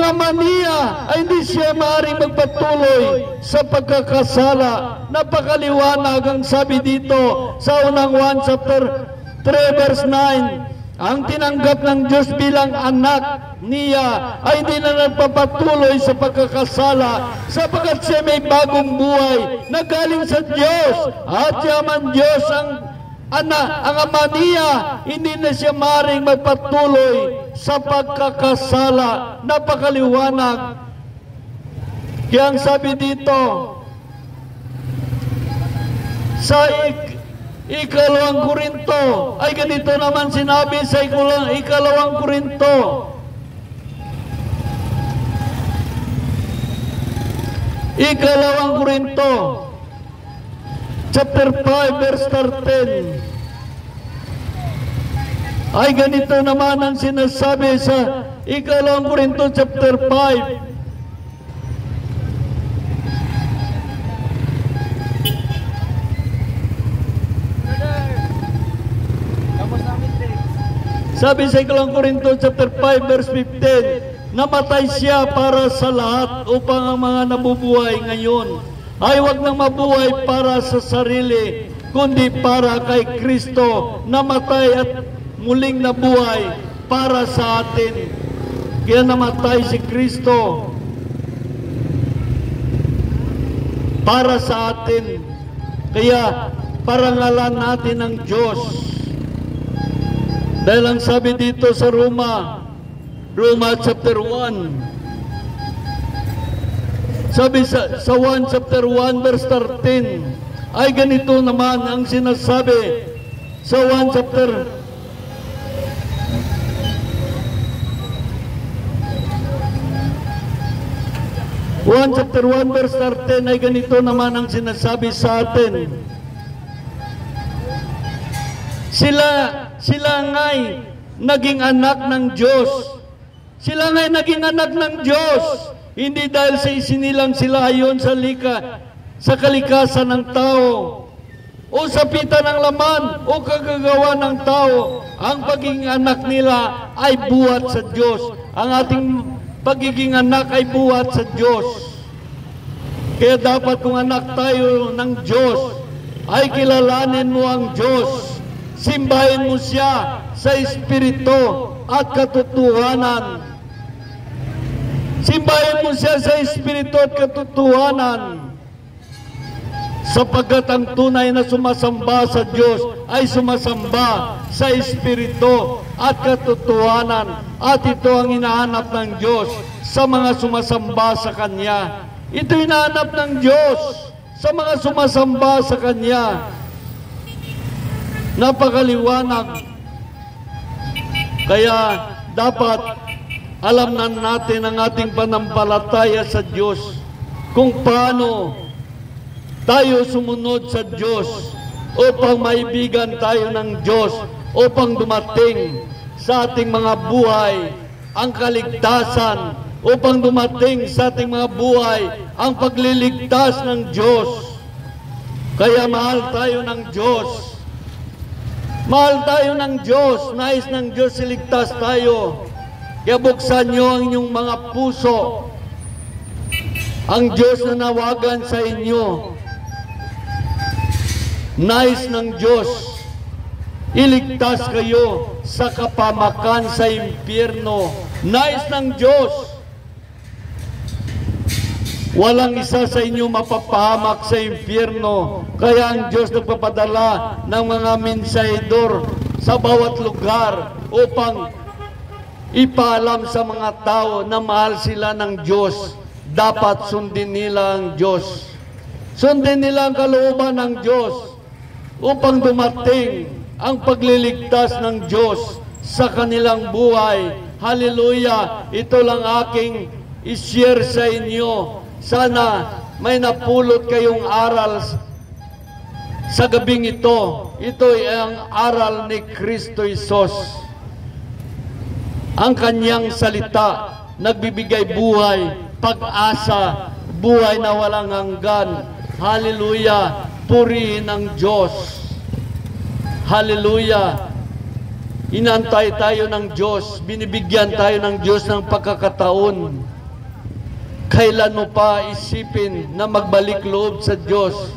ama niya ay hindi siya maaaring magpatuloy sa pagkakasala. Napakaliwanag ang sabi dito sa unang 1 chapter 3 verse 9. Ang tinanggap ng Diyos bilang anak niya ay hindi na nagpapatuloy sa pagkakasala, sapagkat siya may bagong buhay na galing sa Diyos, at yaman Diyos ang ama niya, hindi na siya maaaring magpatuloy sa pagkakasala. Napakaliwanag. Kaya ang sabi dito sa ikalawang Korinto ay ganito naman sinabi sa ikalawang Korinto. Ikalawang Korinto chapter 5 verse 13 ay ganito naman ang sinasabi sa ikalawang Korinto chapter 5. Sabi sa ikalawang Korinto chapter 5 verse 15, namatay siya para sa lahat upang ang mga nabubuhay ngayon ay huwag nang mabuhay para sa sarili, kundi para kay Kristo, namatay at muling nabuhay para sa atin. Kaya namatay si Kristo para sa atin. Kaya parangalan natin ng Diyos. Dahil ang sabi dito sa Roma chapter 1, sabi sa 1 chapter 1 verse 13, ay ganito naman ang sinasabi sa 1 chapter 1 verse 13 ay ganito naman ang sinasabi sa atin. Sila nga'y naging anak ng Diyos. Sila nga'y naging anak ng Diyos. Hindi dahil sa isinilang sila ayon sa kalikasan ng tao, o sa pita ng laman, o kagagawa ng tao. Ang pagiging anak nila ay buhat sa Diyos. Ang ating pagiging anak ay buhat sa Diyos. Kaya dapat kung anak tayo ng Diyos, ay kilalanin mo ang Diyos. Simbahin mo siya sa Espiritu at katotohanan. Simbahin mo siya sa Espiritu at katotohanan, sapagkat ang tunay na sumasamba sa Diyos ay sumasamba sa Espiritu at katotohanan, at ito ang hinahanap ng Diyos sa mga sumasamba sa Kanya. Ito hinahanap ng Diyos sa mga sumasamba sa Kanya. Napakaliwanag. Kaya dapat alam na natin ang ating panampalataya sa Diyos, kung paano tayo sumunod sa Diyos upang maibigan tayo ng Diyos, upang dumating sa ating mga buhay ang kaligtasan upang dumating sa ating mga buhay ang pagliligtas ng Diyos. Kaya mahal tayo ng Diyos. Mahal tayo ng Diyos. Nais ng Diyos iligtas tayo. Kaya buksan nyo ang inyong mga puso. Ang Diyos na nawagan sa inyo. Nais ng Diyos iligtas kayo sa kapamakan sa impyerno. Nais ng Diyos walang isa sa inyo mapapahamak sa impyerno. Kaya ang Diyos nagpapadala ng mga mensahedor sa bawat lugar upang ipaalam sa mga tao na mahal sila ng Diyos. Dapat sundin nila ang Diyos. Sundin nila ang kalooban ng Diyos upang dumating ang pagliligtas ng Diyos sa kanilang buhay. Hallelujah! Ito lang aking i-share sa inyo. Sana may napulot kayong aral sa gabing ito. Ito ay ang aral ni Kristo Jesus. Ang kanyang salita nagbibigay buhay, pag-asa, buhay na walang hanggan. Hallelujah! Purihin ang Diyos. Hallelujah! Inantay tayo ng Diyos, binibigyan tayo ng Diyos ng pagkakataon. Kailan mo pa isipin na magbalik loob sa Diyos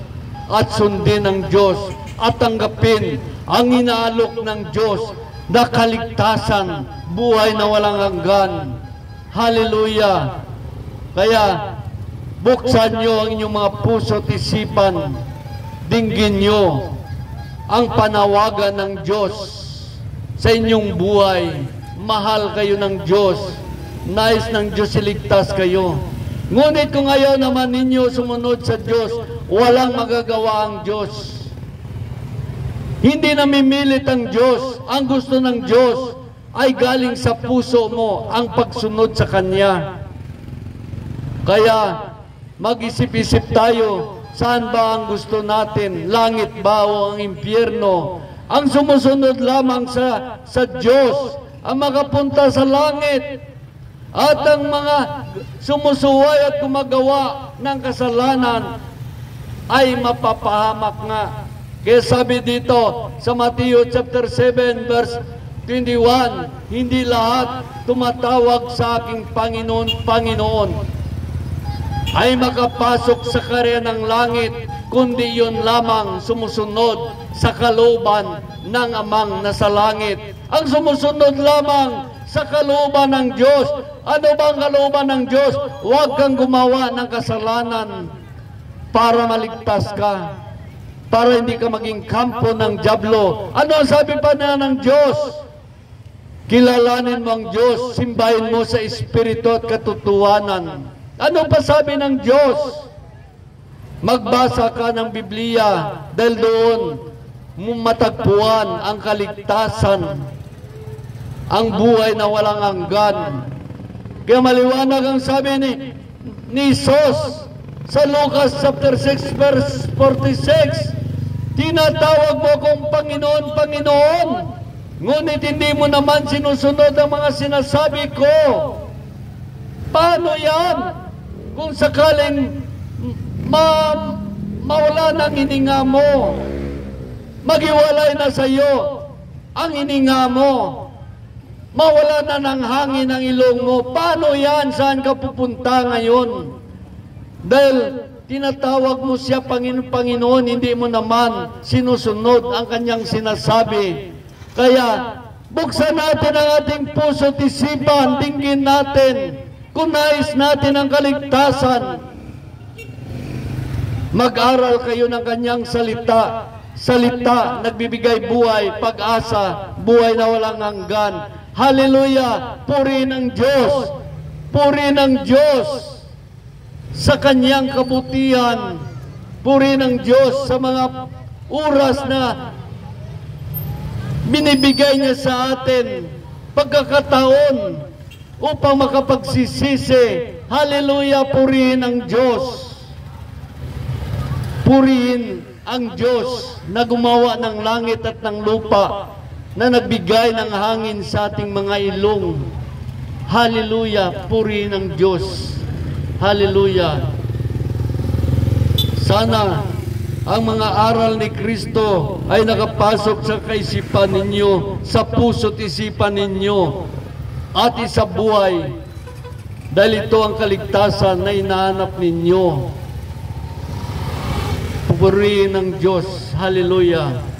at sundin ang Diyos at tanggapin ang inaalok ng Diyos na kaligtasan, buhay na walang hanggan. Hallelujah! Kaya buksan nyo ang inyong mga puso at isipan. Dinggin nyo ang panawagan ng Diyos sa inyong buhay. Mahal kayo ng Diyos. Nais ng Diyos iligtas kayo. Ngunit kung ayaw naman ninyo sumunod sa Diyos, walang magagawa ang Diyos. Hindi namimilit ang Diyos. Ang gusto ng Diyos ay galing sa puso mo ang pagsunod sa Kanya. Kaya mag-isip-isip tayo, saan ba ang gusto natin? Langit ba o ang impyerno? Ang sumusunod lamang sa Diyos ang makapunta sa langit. At ang mga sumusuway at gumagawa ng kasalanan ay mapapahamak nga. Kaya sabi dito sa Matthew chapter 7 verse 21, hindi lahat tumatawag sa aking Panginoon, Panginoon ay makapasok sa karya ng langit, kundi yun lamang sumusunod sa kalooban ng Amang nasa langit. Ang sumusunod lamang sa kalooban ng Diyos. Ano bang kalooban ng Diyos? Huwag kang gumawa ng kasalanan para maligtas ka, para hindi ka maging kampo ng dyablo. Ano ang sabi pa na ng Diyos? Kilalanin mo ang Diyos, simbahin mo sa espiritu at katotohanan. Ano pa sabi ng Diyos? Magbasa ka ng Biblia dahil doon mo matagpuan ang kaligtasan, ang buhay na walang hanggan. Kaya maliwanag ang sabi ni Jesus sa Lucas chapter 6 verse 46, tinatawag mo akong Panginoon, Panginoon, ngunit hindi mo naman sinusunod ang mga sinasabi ko. Paano yan? Kung sakaling mawala ng hininga mo, maghiwalay na sa iyo ang hininga mo, mawala na ng hangin ang ilong mo, paano yan? Saan ka pupunta ngayon? Dahil tinatawag mo siya Panginoon, hindi mo naman sinusunod ang kanyang sinasabi. Kaya buksan natin ang ating puso at isipan, dinggin natin kung nais natin ang kaligtasan. Mag-aral kayo ng kanyang salita. Salita, nagbibigay buhay, pag-asa, buhay na walang hanggan. Hallelujah! Purihin ang Diyos. Purihin ang Diyos sa kanyang kabutihan. Purihin ang Diyos sa mga oras na binibigay niya sa atin, pagkakataon upang makapagsisisi. Hallelujah! Purihin ang Diyos. Purihin ang Diyos na gumawa ng langit at ng lupa, na nagbigay ng hangin sa ating mga ilong. Hallelujah! Puri ng Diyos. Hallelujah! Sana ang mga aral ni Kristo ay nakapasok sa kaisipan ninyo, sa puso't isipan ninyo, at sa buhay. Dahil ito ang kaligtasan na hinahanap ninyo. Puri ng Diyos. Hallelujah!